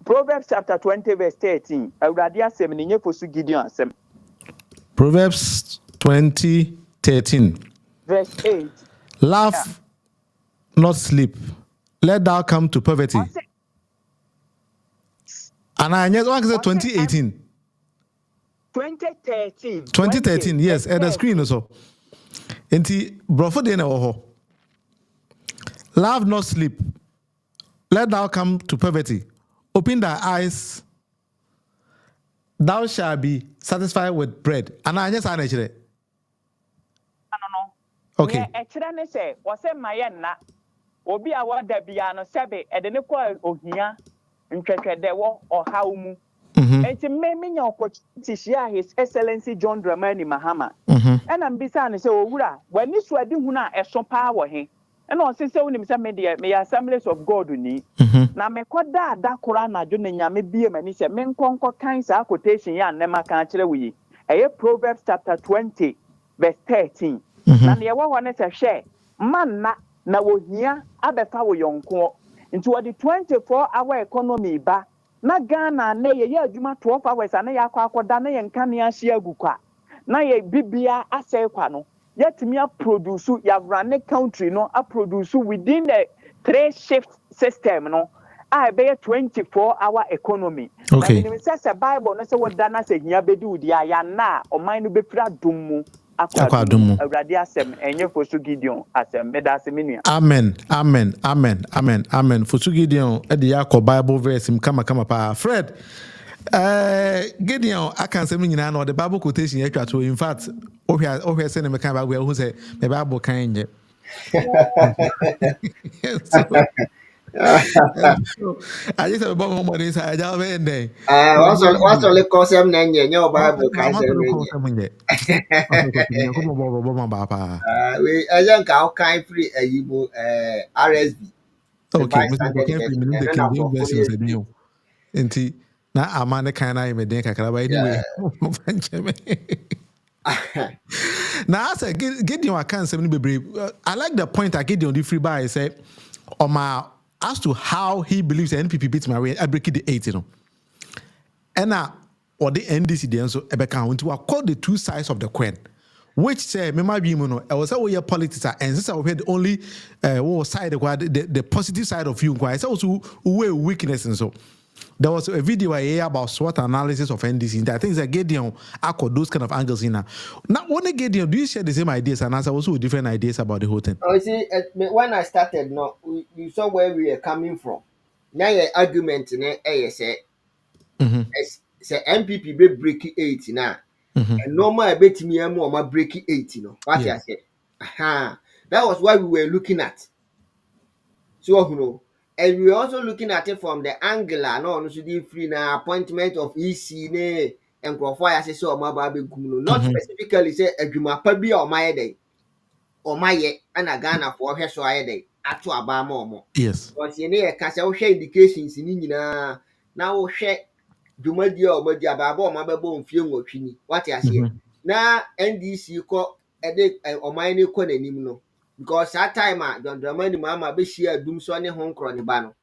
Proverbs chapter 20 verse 13 awurade asem ne nye fosu Gideon asem Proverbs 20:13 verse 8 laugh not sleep let thou come to poverty and I just want to say 2018 2013 yes at the screen also enti brofo de na wo ho laugh not sleep let thou come to poverty open thy eyes thou shalt be satisfied with bread and I just answer it okay ekira ne se wo se maye na obi a wada bia no sebe ede ne kwa ohia ntwetwede wo ohaw mu enti me nya opportunity share His Excellency John Dramani Mahama ena mbisa ne se owura wani so ade hu na eso pa wo he ena o se wonim se me Assemblies of God ni na me koda adakora na dwo ne nyame bie mani se me nkonko kan sa quotation ya ne maka akire wi eye Proverbs chapter 20 verse 13 na ne wo ne se hwe man na wohia abefa wo yonko nti wo the 24-hour economy ba na Ghana na ye adwuma 12 hours na ye akwakoda na ye nkane ahye agukwa na ye bibia asai kwa no yetimi a produce ya run country no a produce within the 3 shift system no I be 24-hour economy okay na say Bible no say woda na say hia bedi udi ya na oman no befira dum akwadum awurade asem enye fosu Gideon asem meda asem amen fosu Gideon e de yakọ Bible verse kama pa Fred Gideon, I can't say me now. The Bible quotation extra to. In fact, okay, send me kind of Bible who say the Bible kind. So, I just have about home on this. I just went there. What's all the concept name? Your Bible I'm can not say going to me. call someone yet. We I don't how kind free you RSV. The Okay, Mr. bystander Bokan free version. me the And King I'm James for version fully said you. Enti na amane kind I me den kakra but anyway. Now I said Gideon I can't say me bebre. I like the point I Gideon the free by say as to how he believes the NPP beat my way I break it the 8 you know. And or the NDC then so ebeka want to call the two sides of the coin. Which say me ma bi mu no I was say we politics and since I had only side the positive side of you I say also we weakness and so there was a video I hear about SWOT analysis of NDC. I think it's a Gideon accord those kind of angles in now. Now, when Gideon, do you share the same ideas and as also different ideas about the whole thing? Oh, see, when I started, no, we saw where we are coming from. Now, your argument, say MPP be break 8 now. And normal bet me more break 8, you know. What I said. Aha. That was what we were looking at. So, you know, and we were also looking at it from the angle, no, so the free now appointment of EC, ne, and profile, I say, so, my baby, not specifically say, a Juma Pabi or my day. Or my ye and a Ghana for her so I day. Actual Abamo. Yes. Because you near Casa share indications in Nina. Now share Jumadia or Madia Babo, my baby, film or Chini. What I say. Now, NDC call a day or mine no. Because that time, Don Dramani Mama be share Doomsony Hong Crony Bano.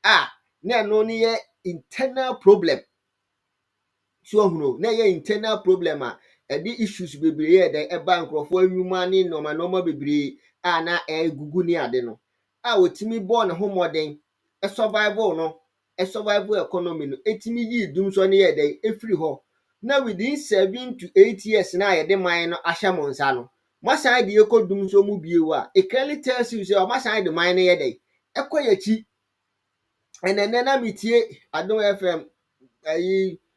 Ah, no near internal problem. So no, na ye internal problem the issues bebree the eba nkrofo anwuma ne normal bebree na gugu ni ade no wotimi born ho modern survival no survival economy no etimi yi dum so ne ye de efiri ho na within 7 to 8 years na ye de man no ahya monsa no masan de ekodum so mu biewu it clearly tells you say masan de man ne ye de ekoyachi and then na metie Adom FM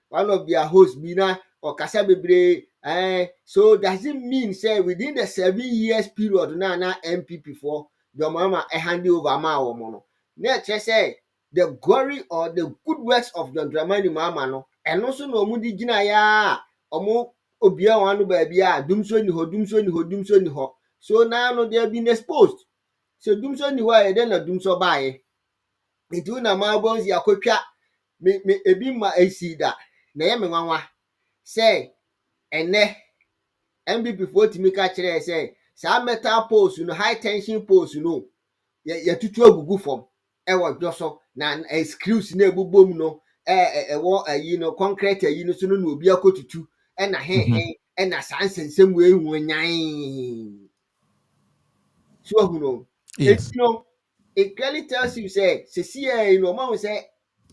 one of their hosts bina or kasa bebre so does it mean say within the 7 years period na MPP for your mama hand over ma omo no na say the glory or the good works of John Dramani Mahama no eno so no mu di gina ya omo obia wanu ba bia dumso ni ho so now no they have been exposed so dumso ni ho e den na dumso baaye itu na ma bonzi akotwa me ebi ma esida na ye me nwanwa say ene MPP for timi ka kire say sa metal post no high tension post no ye tutu agugu fom e wo dwoso na screws na ebubom no wo ayi no concrete ayi no so no obi akotutu e na he e na sansensem we hu nyan so hu no Yes. it clearly tells you say see no ma say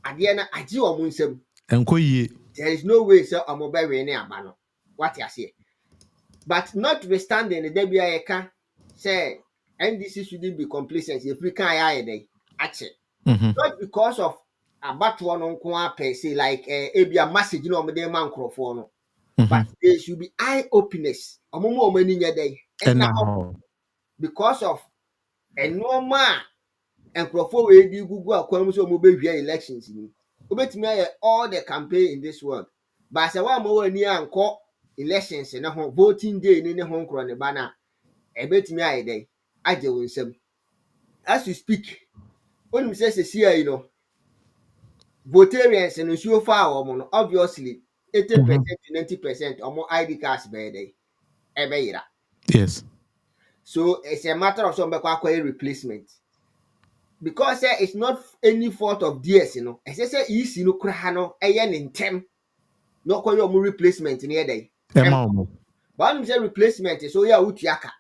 ade na agi o mo nsem Enko ye. there is no way so amoba we ne aba no what you say but notwithstanding the debia yeka say NDC shouldn't be complacent if we can aye dey ache not because of abatoɔ no nko per se like ebia message no omde man nkrofo no but there should be eye openness omomo omani nya dey and now because of enoma nkrofo we di gugu akwam so omo behwia elections ni obetimi aye all the campaign in this world but say wa mo wani anko elections na ho voting day ni ne ho nkro ne ba na ebetimi aye dey age wonsam as you speak onim say see no votarians no show far omo no obviously 80% to 90% omo ID cards be dey ebe Yes. so it's a matter of some acquire replacement because it's not any fault of DS say easy no kra no eye ne ntem no acquire omo replacement near dey but onim say replacement so ya utiaka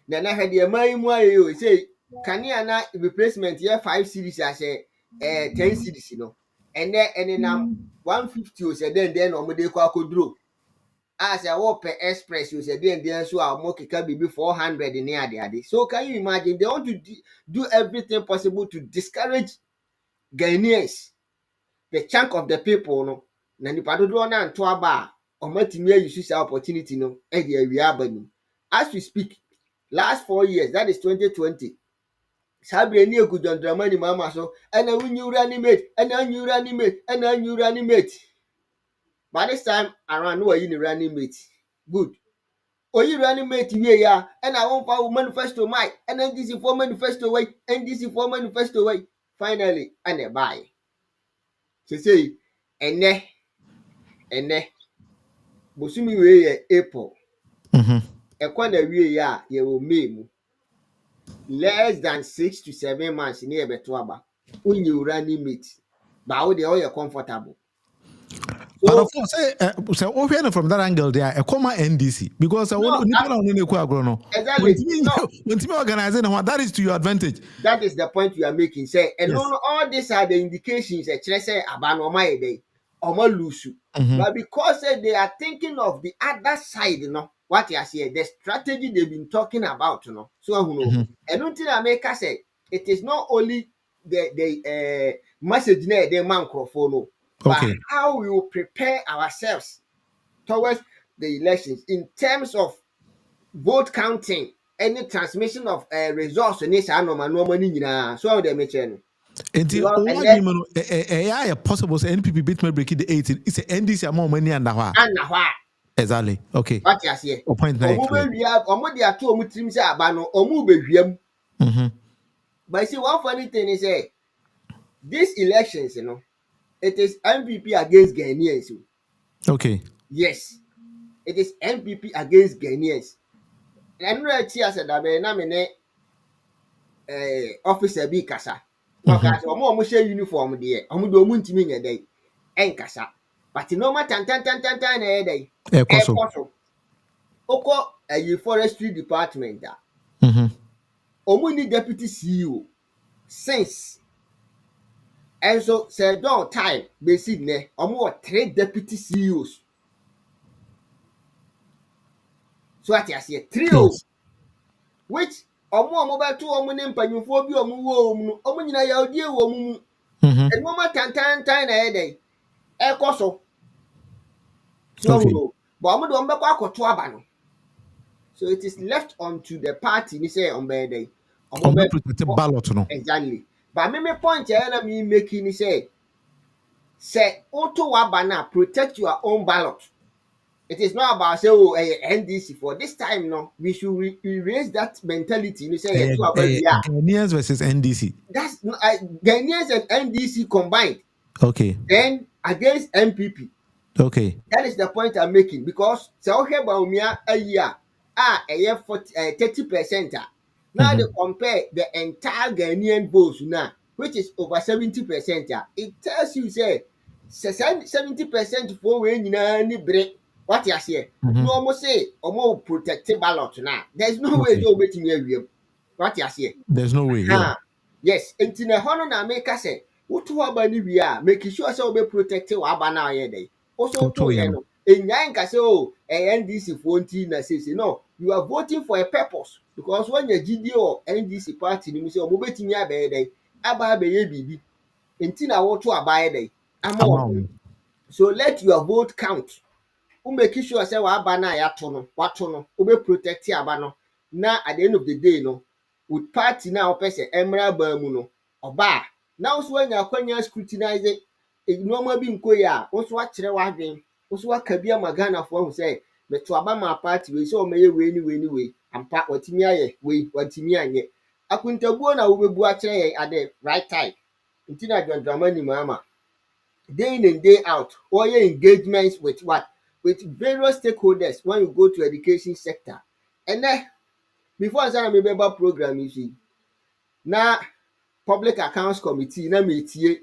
na had the man mu ayo say can ya na replacement here 5 series as 10 series and then now 150 o say then omo dey kwa kodro as a wo per express you say then so a mo keka bibi 400 in ade so can you imagine they want to do everything possible to discourage Ghanaians the chunk of the people no na nipa dodo na nto aba omatimi use this opportunity no e dey awia aba ni. As we speak, last 4 years, that is 2020. Sabre ni John Dramani Mahama so ena unyu reanimate, ena unyu reanimate, ena unyu reanimate. By this time around no you reanimate. Good. Oyi reanimate we ya ena won fa manifesto my NDC for manifesto way, NDC for manifesto way. Finally ena buy. Say ene bosumi we ye April. Ekwa na we ya ye wo May mu. Less than 6 to 7 months near Betuaba. When you reanimate, but how they are comfortable. But of course, so from that angle, there a comma NDC because exactly. When organizing that is to your advantage. That is the point we are making. Say, and all these are the indications that say abanoma day or more loose. But because they are thinking of the other side, you know, what you are saying, the strategy they've been talking about, you know. So I don't think America say it is not only the message there the microphone, but how we will prepare ourselves towards the elections in terms of vote counting, any transmission of results in this normal so they mention. Until possible NPP bit may break the 18. It's a NDC among money and exactly. Okay. What you say? Point we have omo two omutrim say abano omu behwem. But see one funny thing is these elections, you know, it is NPP against Ghanaians. Okay. Yes. It is NPP against Ghanaians. And I said that na me officer bi kasa. Okay, so omo share uniform there. Omo do omo ntimi nya dey. En kasa. But no matter tan na e dey. E koso. Oko a forestry department da. Omo ni deputy CEO since. And so say don't time be see ne omo 3 deputy CEOs. So what you say 3 which omo ba to omo ne mpanyufo bi omo wo omo omo nyina ya odie wo omo. And no matter tan na e dey. E koso. So but omo do omo be akoto aba no. So it is left onto the party ni say on be dey. Omo be protect ballot no. Exactly. But me point here na me making ni say auto wabana protect your own ballot. It is not about say NDC for this time no. We should erase that mentality. You say Ghanaians versus NDC. That's Ghanaians and NDC combined. Okay. Then against NPP. Okay. That is the point I'm making because so here Bawumia a year 30%. Now they compare the entire Ghanaian votes now, which is over 70%. It tells you say 70% for when you break what you say. No almost say almost protected ballot now. There's no way you're waiting here. What you say? There's no way. Yeah. Yes, and in the honor na make us say, what to abani we are making sure so be protected wabana here day. Also to you in Yanka say NDC for na say no, you are voting for a purpose because when you GD or NDC party you say o betimi abaye day aba abaye bibi enti na wo to abaye day amount. So let your vote count. Make sure say wa aba na ya to no wato no o be protect aba no na at the end of the day no with party na person emra ba mu no oba now so when you kwanya scrutinize normal bi nkoyi a wo so akire wadwen wo so aka bia magana fo hu say me to aba ma party we say o meye we ni ampa watimi aye we watimi anye akuntabuo na wo bebu akire ye at the right time ntina Dr Mahama day in and day out all your engagements with what with various stakeholders when you go to education sector. And then before I say I'm a member program you see now public accounts committee na metie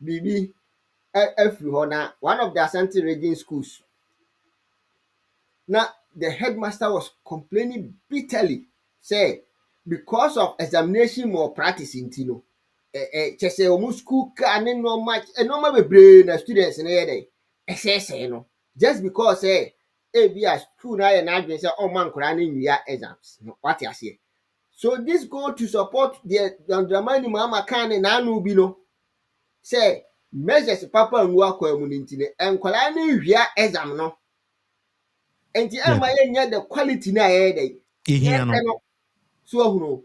bibi every hona one of the Asante region schools. Now the headmaster was complaining bitterly say because of examination malpractice in Tino say almost school can no much and no be brain students in here say no just because be a school na na adwen say o man kora na nwia exams what you say. So this go to support the Dr Mahama kan na anu bi no say measures papa ngu akwa mu ntine enkwala na hwia exam no enti ama yenya the quality na dey no so ahunu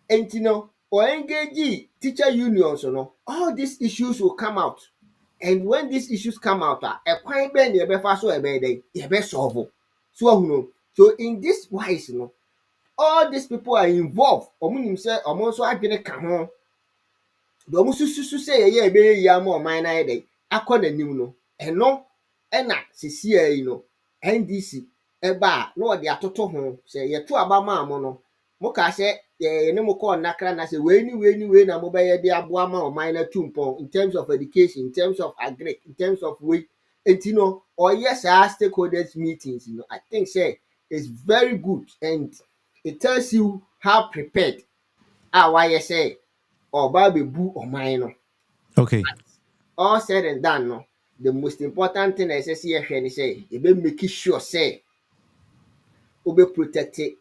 enti no or engage teacher unions no all these issues will come out, and when these issues come out kwan be na be fa so e be dey e be solve so ahunu. So in this wise no all these people are involved omunim say omo so adwene ka ho do omo susu say ye be ya ma oman na dey akọ nanim no eno na sisi ayi no NDC eba na ode atoto ho say ye to aba ma mo no mo ka say ye ne mo ko nakra na say we ni na mo be ye de aboa ma oman na tumpon in terms of education, in terms of agric, in terms of we entino or yes our stakeholders meetings, you know, I think say it's very good, and it tells you how prepared why you say or baby boo or mine. Okay. All said and done, no. The most important thing I say, you be making sure say you be protected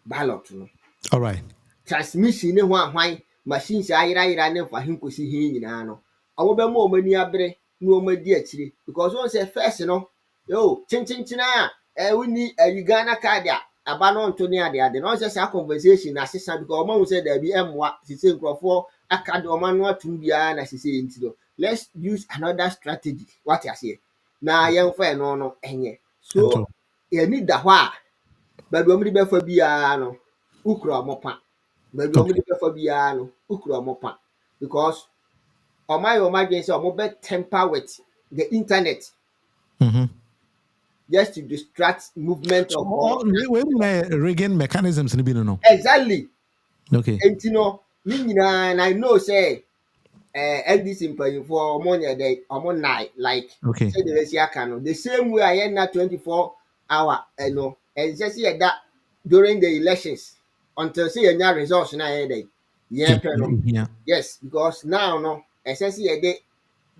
ballot. No. All right. Transmission ne why machines ayira ne fa hinkosi hin nyina no. Awo be mo mani abre na o madi akire because one say first no yo chinchina we ni Uganda card aba no nto ne ade no say say conversation na sesa because omo say there be emwa sise nkrofo aka de omo no atum bia na sise enti do. Let's use another strategy. What you say? Na yen fa no enye. So you need da hwa ba do omri be fa bia no ukro mopa. But we only for biano, ukro mopa, because on my emergency or mobile temper with the internet just to distract movement of all. Rigging mechanisms in the Exactly. Okay. And you know, and I know say LDC in for money a day or night, like okay. Say the same way I end that 24-hour, you know, and just see that during the elections until say any results na day. Yeah, yes, because now no, essentially the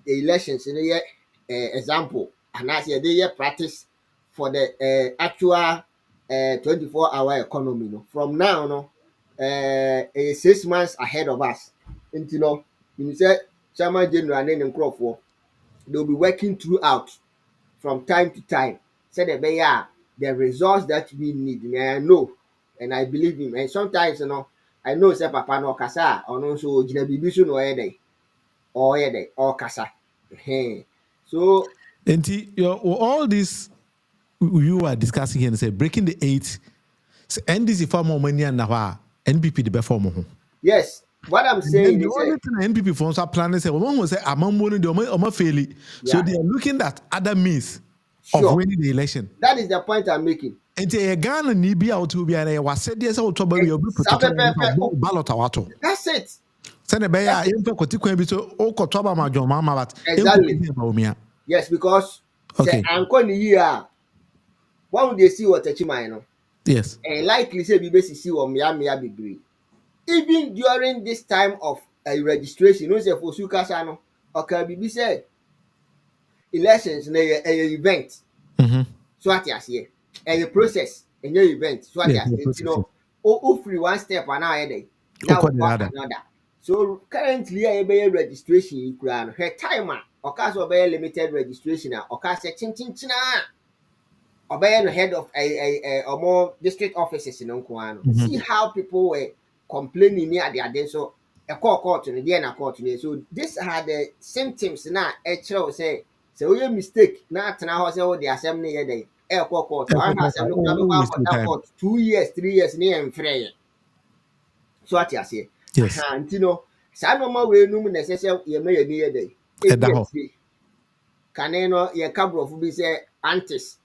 elections in the example, and as a practice for the actual 24-hour economy. No, from now no, 6 months ahead of us. Into no, you say Chairman General and Crawford, they'll be working throughout from time to time. Say the results that we need. And I know, and I believe him. And sometimes you know, I know say Papa no kasa or no so jina bibisu no ede or kasa. So all this you are discussing here and say breaking the 8 NDC for more money and now NPP the before more. Yes, what I'm saying the only thing NPP phones are planning say one say among money the fairly. So they are looking at other means of winning the election. That is the point I'm making. And a Ghana need be out to be a was said yes out to be ballot awato. That's it. Send a bear in for consequence so Okotoba Majo Mama but exactly. Yes, because okay. Uncle here why would they see what a yes. And likely say BBC see what Mia be. Even during this time of registration, you know, say for Sukasano, okay, BBC say elections na event. So what you say? A process, a new event. So what you say? You know, free one step and now another. So currently, I be registration you can her timer or cause of a limited registration or cause a chin or by the head of a or more district offices in Unquano. See how people were complaining near the other. So a court to the end court. So these are the symptoms now. Actually, say so we mistake. Now now say the assembly day. A court. I have 2 years, 3 years near and free. So what you say? Yes. And you know, some normal way no necessary. You may near day. Caneno, your couple of be say aunties.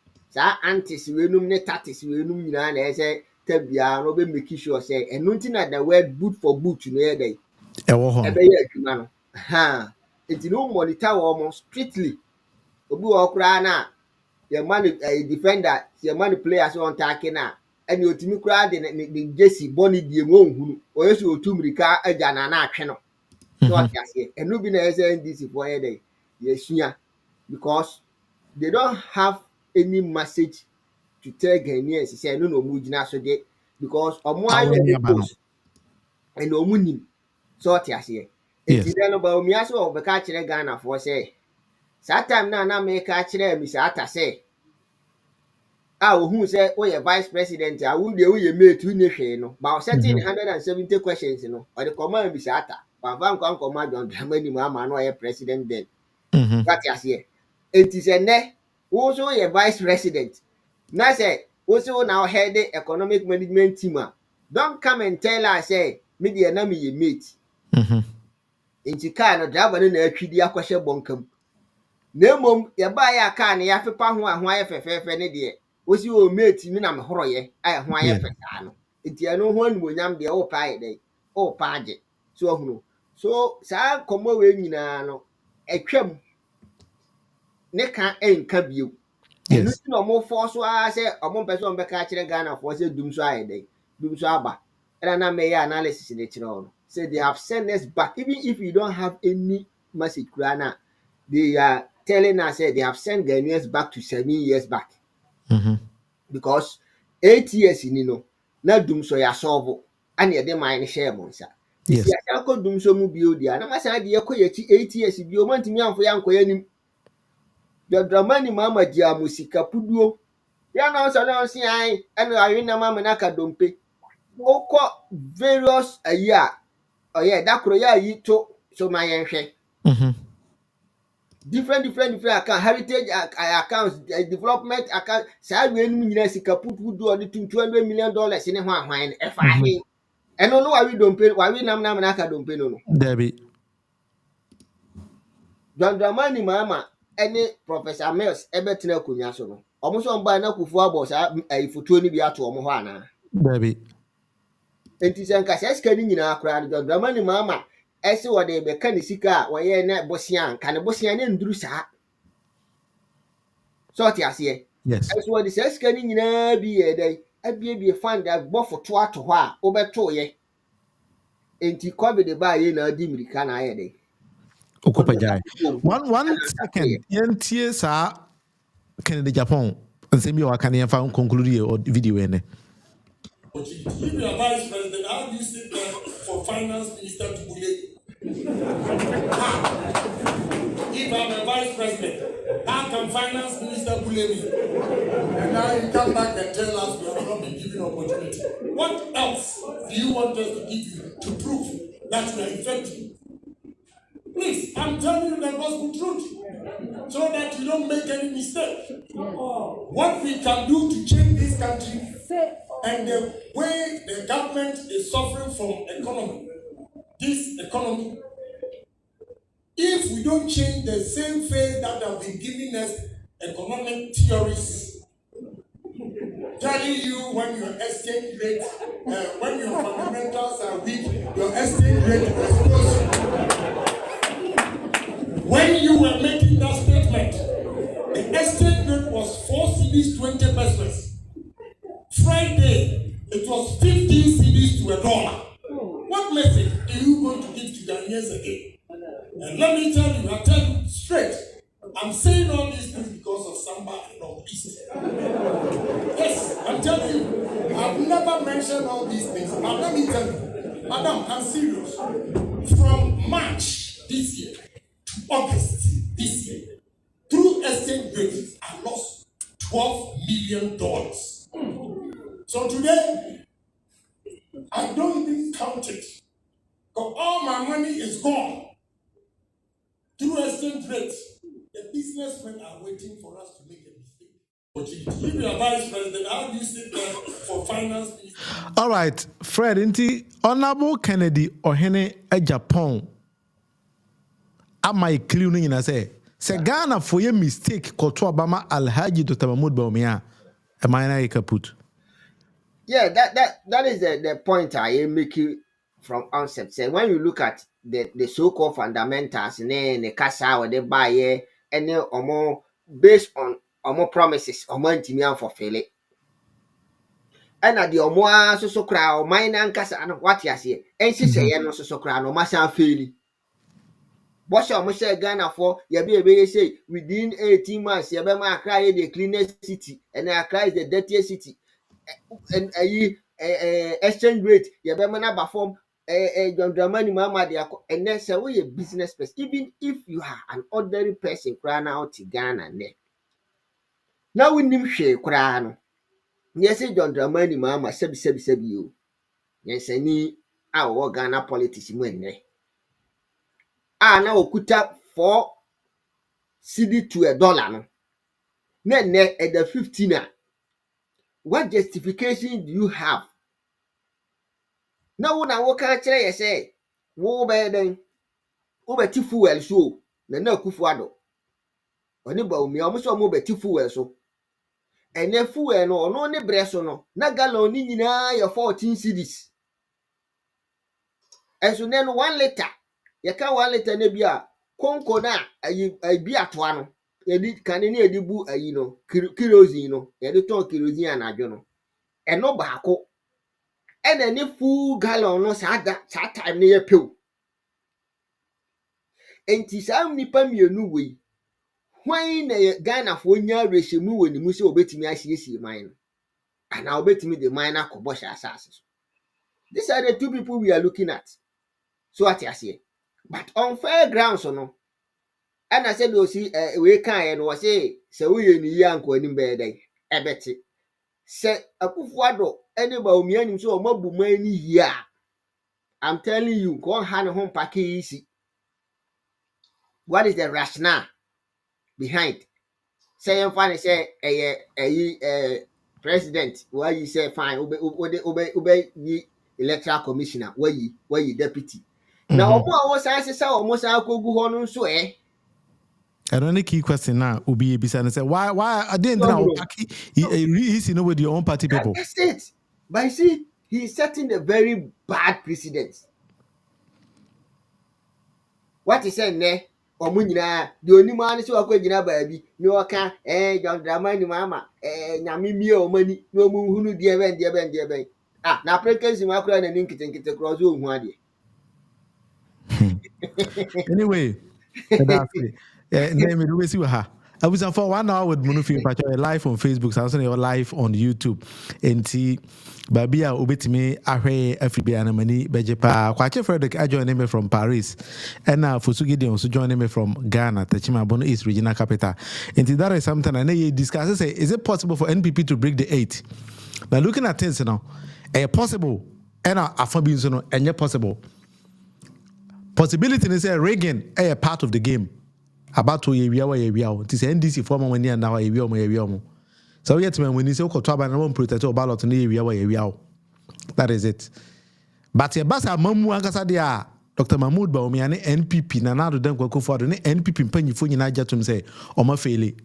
Aunties we num ne tatis we num nyina na say tabia no be make sure say and nothing at the word boot for boot no e dey e be adwuma no ha it no monitor almost strictly obi wo kra na your man defender your man players on attacking na and you otimi kra de Jesse boni die mo nhunu o yeso otumrika agya na na atwe no so what you say and no be na say NDC for e dey yesua because they don't have any message to tell Ghanaians. He said, no, mujina so they because omo and omunim so what you say. Enti then Bawumia so obeka kire Ghana for say that time na make kire Mr. Atta say who say we vice president who dey we mate who ne hwe no but setting 170 questions no or the command Mr. Atta van command John Dramani Mahama no president then what you say enti say ne who so we vice president na say who so now head the economic management team don't come and tell us say me dey na me mate enti car no driver no na atwidi akwahye bonkam na mom ye ba ya car ne ya fepa ho aye fefefe ne de osi o mate mi na me horoye aye ho aye feta no enti eno ho animonyam de o pa aye dey o pa age so ohunu so sa komo we nyina no etwam ne ka enka bio enu ti no mo force wa say omo person be ka kire Ghana for say dum so aye dey dum so aba era na me ya analysis ne kire on say they have sent us back even if you don't have any message Kurana they are telling us that they have sent Ghanaians back to 7 years back because 8 years in na dum so ya solve and ye dey mind share monsa if ya ko dum so mu bio dia na masa de ye 8 years bio mantimi amfo ya nkoya nim Dr Mahama dia musika puduo ya na so na si ai eno awe na mama na ka dompe okọ various year that kro ya yi to so ma yen hwe different account heritage accounts development account say we enu nyina sika pupu do on $200 million ne ho ahwan e fa he eno no wa wi dompe wa wi nam na aka dompe no Debbie John Dramani Mahama ene Professor Mills ebetena konya so no omo so mba na kufu abo sa ifoto ni bi ato omo ho ana Debbie enti se nka sika ni nyina akora John Dramani Mahama ese wo de be ka ni sika wo ye na bosian ka ne bosian ne nduru sa so ti ase yes ese wo de sika ni nyina bi ye dai abie fund agbo foto ato ho a wo beto ye enti covid ba ye na di mirika na ye dai okopajai one second yentie sa Kennedy Japan nsemi o aka ne fa conclude your video ene if you are vice president, how do you sit there for finance minister to bully? If I'm a vice president, how can finance minister bully me? And now you come back and tell us we have not been given opportunity. What else do you want us to give you to prove that we are effective? Please, I'm telling you the gospel truth so that you don't make any mistake. What we can do to change this country and the way the government is suffering from this economy, if we don't change the same faith that have been giving us economic theories, telling you when your exchange rate, when your fundamentals are weak, your exchange rate was close. When you were making that statement, the exchange rate was 4 cedis 20 pesos. Friday, it was 15 cedis to $1. What message are you going to give to Ghanaians again? And let me tell you, I tell you straight, I'm saying all these things because of Samba and Northeast. Yes, I'm telling you, I've never mentioned all these things, but let me tell you, Madam, I'm serious. From March this year to August this year, through exchange rates, I lost $12 million. So today, I don't even count it. Because all my money is gone. Through exchange rates, the businessmen are waiting for us to make a mistake. If you are vice president, how do you sit there for finance minister? All right, Fred, inti Honorable Kennedy Ohene a Japan. Am I clear na say Ghana for your mistake koto Obama Alhaji Dr Bawumia. Am I na kaput? Yeah, that is the point I am making from onset. Say when you look at the so-called fundamentals, the casa or the buyer, and or more based on more promises, or more intimian for failure. And at the more so crowd, mine and casa and what you say, and she say, no so crowd, no massa failing. What shall Mr. Ghana for? You be say within 18 months, you be cry the cleanest city, and I cry the dirtiest city. And exchange rate, you be perform John Dramani Mahama de akọ ene say we a business person, even if you are an ordinary person kra na out Ghana ne na wonim hwe kra no yes John Dramani Mahama sebi o yes ani a wo Ghana politics mu ene na okuta 4 cedi to $1 no na ene at the 15 what justification do you have na wo ka kire ye say wo be den wo beti fuel so na akufu ado oni Bawumia omo so mo beti fuel so ene fuel no ono ne bre so no na gallon ni nyina ya 14 cedis enso ne no 1 liter ye ka 1 liter na bia konko na ayi bi atoa no ye di kan ne ye di bu ayi no kerosene no ye di ton kerosene anadwo no eno baako ene ne full gallon no sa time ne ye pew enti sa nipa mienu wei when Ghana for nya rehemu woni mu se obetimi ahiesie man and now obetimi the mine akobo sha asase. These are the two people we are looking at. So at here. But on fair grounds no. And I said we see we kan no say we ni yanko ani be den ebeti. Se Akufo-Addo any Bawumia nim so mabu man ni hia. I'm telling you go hand home pack easy. What is the rationale behind? Say I'm fine say president why you say fine obey electoral commissioner why you deputy now omo say almost akogu ho no so I don't key question now obi ebisa say why I didn't know he's in with your own party people. That's it. But you see he's setting a very bad precedent. What he said ne omo nyina de onimu ane se wakọ nyina baabi ni oka John Dramani Mahama nyame mie omani no omu hunu de ben na prekensi makura na nkitenkite cross ohu ade Anyway that's it name it we see ha I was on for 1 hour with Munufi Patriotic live on Facebook, so also live on YouTube. And Babia ubetimi ahwe afibia na mani bejepa. Kwache Frederick I join me from Paris. And Fusugi Dion also joining me from Ghana, Tachima Bono East regional capital. And that is something I know you discuss. Say, is it possible for NPP to break the 8? Now looking at things now, possible. And Afabin so no, and possible. Possibility is a Reagan a part of the game. About 2 years, it is NDC former when you now a year. So yet when you say Kotoba and one protector ballot in the area, that is it. But your bassa Mamu Angasadia, Dr. Mahmoud Bawumia and NPP, Nanado Denko for the NPP penny for United to say, Oma Feli.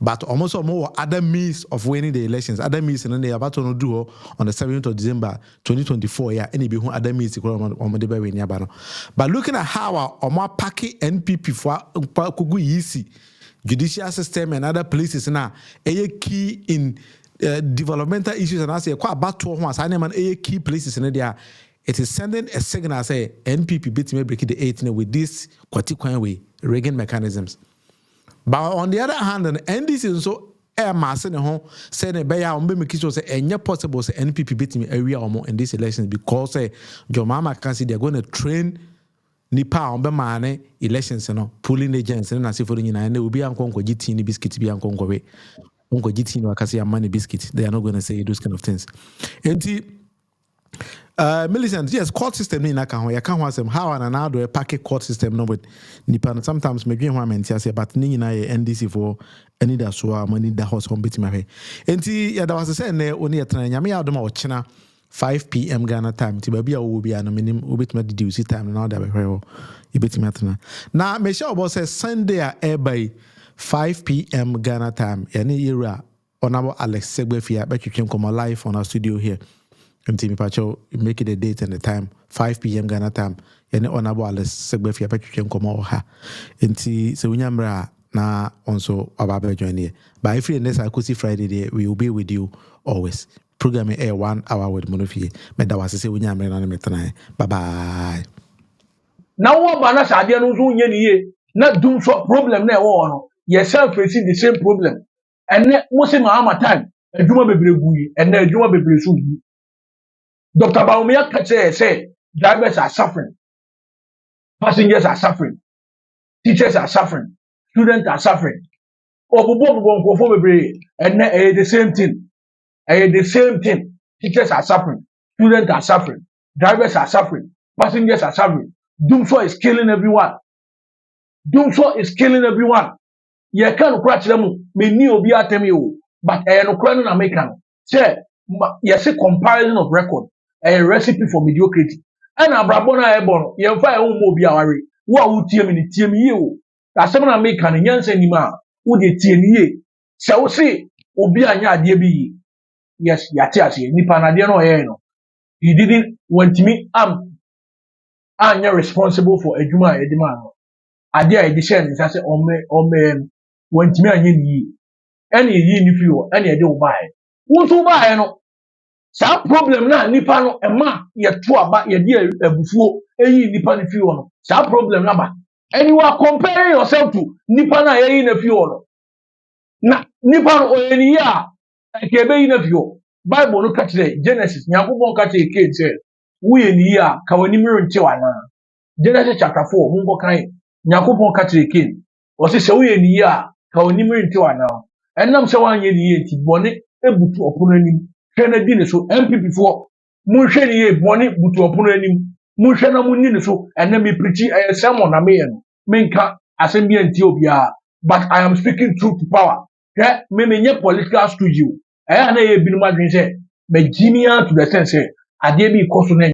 But almost more other means of winning the elections, other means and then they are about to do on the 7th of December 2024. Yeah, any be who other means on the very near. But looking at how our more packy NPP for Kugu easy judicial system and other places now, a key in developmental issues and I say quite about 12 months. I name a key places in there. It is sending a signal say NPP beat me breaking the 18 with this quite way Reagan mechanisms. But on the other hand, the NDC so mass in home said a bear on Bimikiso say and possible say NPP beat me area or more in these elections because John Mahama can see they're going to train Nipa on Bemane elections pulling agents and as if for the United will be uncle GT biscuit be uncle way. Uncle GT no Cassia money biscuit. They are not going to say those kind of things. And Millicent, yes, court system in Naka, I can't want them how and now do a packet court system no with Nipan. Sometimes maybe one man say, but Nina NDC for any that so money the house home bit my way. And yeah, there was a saying there only a train. Yami out of China 5 p.m. Ghana time. Tibabi will be an minimum ubit me the time now that we bit me now. Michelle boss says Sunday air by 5 p.m. Ghana time. Any era on our Alex Segbefia, but you can come live on our studio here. And Timmy Pacho make it a date and the time 5 p.m. Ghana time. And honorable Alex Segbefia, but you can come over her. And see, so we na also about join here. But if you're next Akusi Friday day, we will be with you always. Programming air 1 hour with Monofie. But that was to say we na bye bye. Now what banana sadia no so nye na doom so problem na e wo no. Yourself facing the same problem. And mo say Mahama time adwuma bebre guyi and na adwuma bebre so guyi. Dr. Bawumia say Drivers are suffering. Passengers are suffering. Teachers are suffering. Students are suffering. And the same thing. The same thing. Teachers are suffering. Students are suffering. Drivers are suffering. Passengers are suffering. Doomsday is killing everyone. Doomsday is killing everyone. You can't crash them. Me ni obi atemi o. But no crying na make am. Say, yes, a comparison of record. A recipe for mediocrity. And abrabona ebono. You find mo bi aware. Wo a wutie me ni tie me ye o. That's something I make an nyanse ni ma. Wo de tie ni ye. Se wo se obi anya ade bi yi. Yes, yate ase nipa na de no ye no. He didn't want me anya responsible for adwuma edima no. Ade a edi share ni say ome want me anya ni. Any yi ni fi o, any ade wo bae. Wo so bae no. Sa problem na nipa no ema ye to aba ye de abufuo eyi nipa ni fi o no. Sa problem na ba. And you are comparing yourself to nipa na ye na fi o no. Na nipa no oyeni ya ke be yi na fi o. Bible no ka kire Genesis Nyankopon ka kire Cain say wo ye ni ya ka wani miro nche wana. Genesis chapter 4 mun go kan Nyankopon ka kire Cain. O se wo ye ni ya ka wani miro nche wana. Enam se wan ye ni ye ti bone ebutu opono anim. Hwe na di ne so MPP fo mun hwe ni ye bone butu opono anim. Mun hwe na mun ni ne so ena me preach sermon na me ye no. Menka asem bi anti obia, but I am speaking truth to power. Me menye political studio. Na ye binuma dwen say me jimia to the sense say ade bi koso na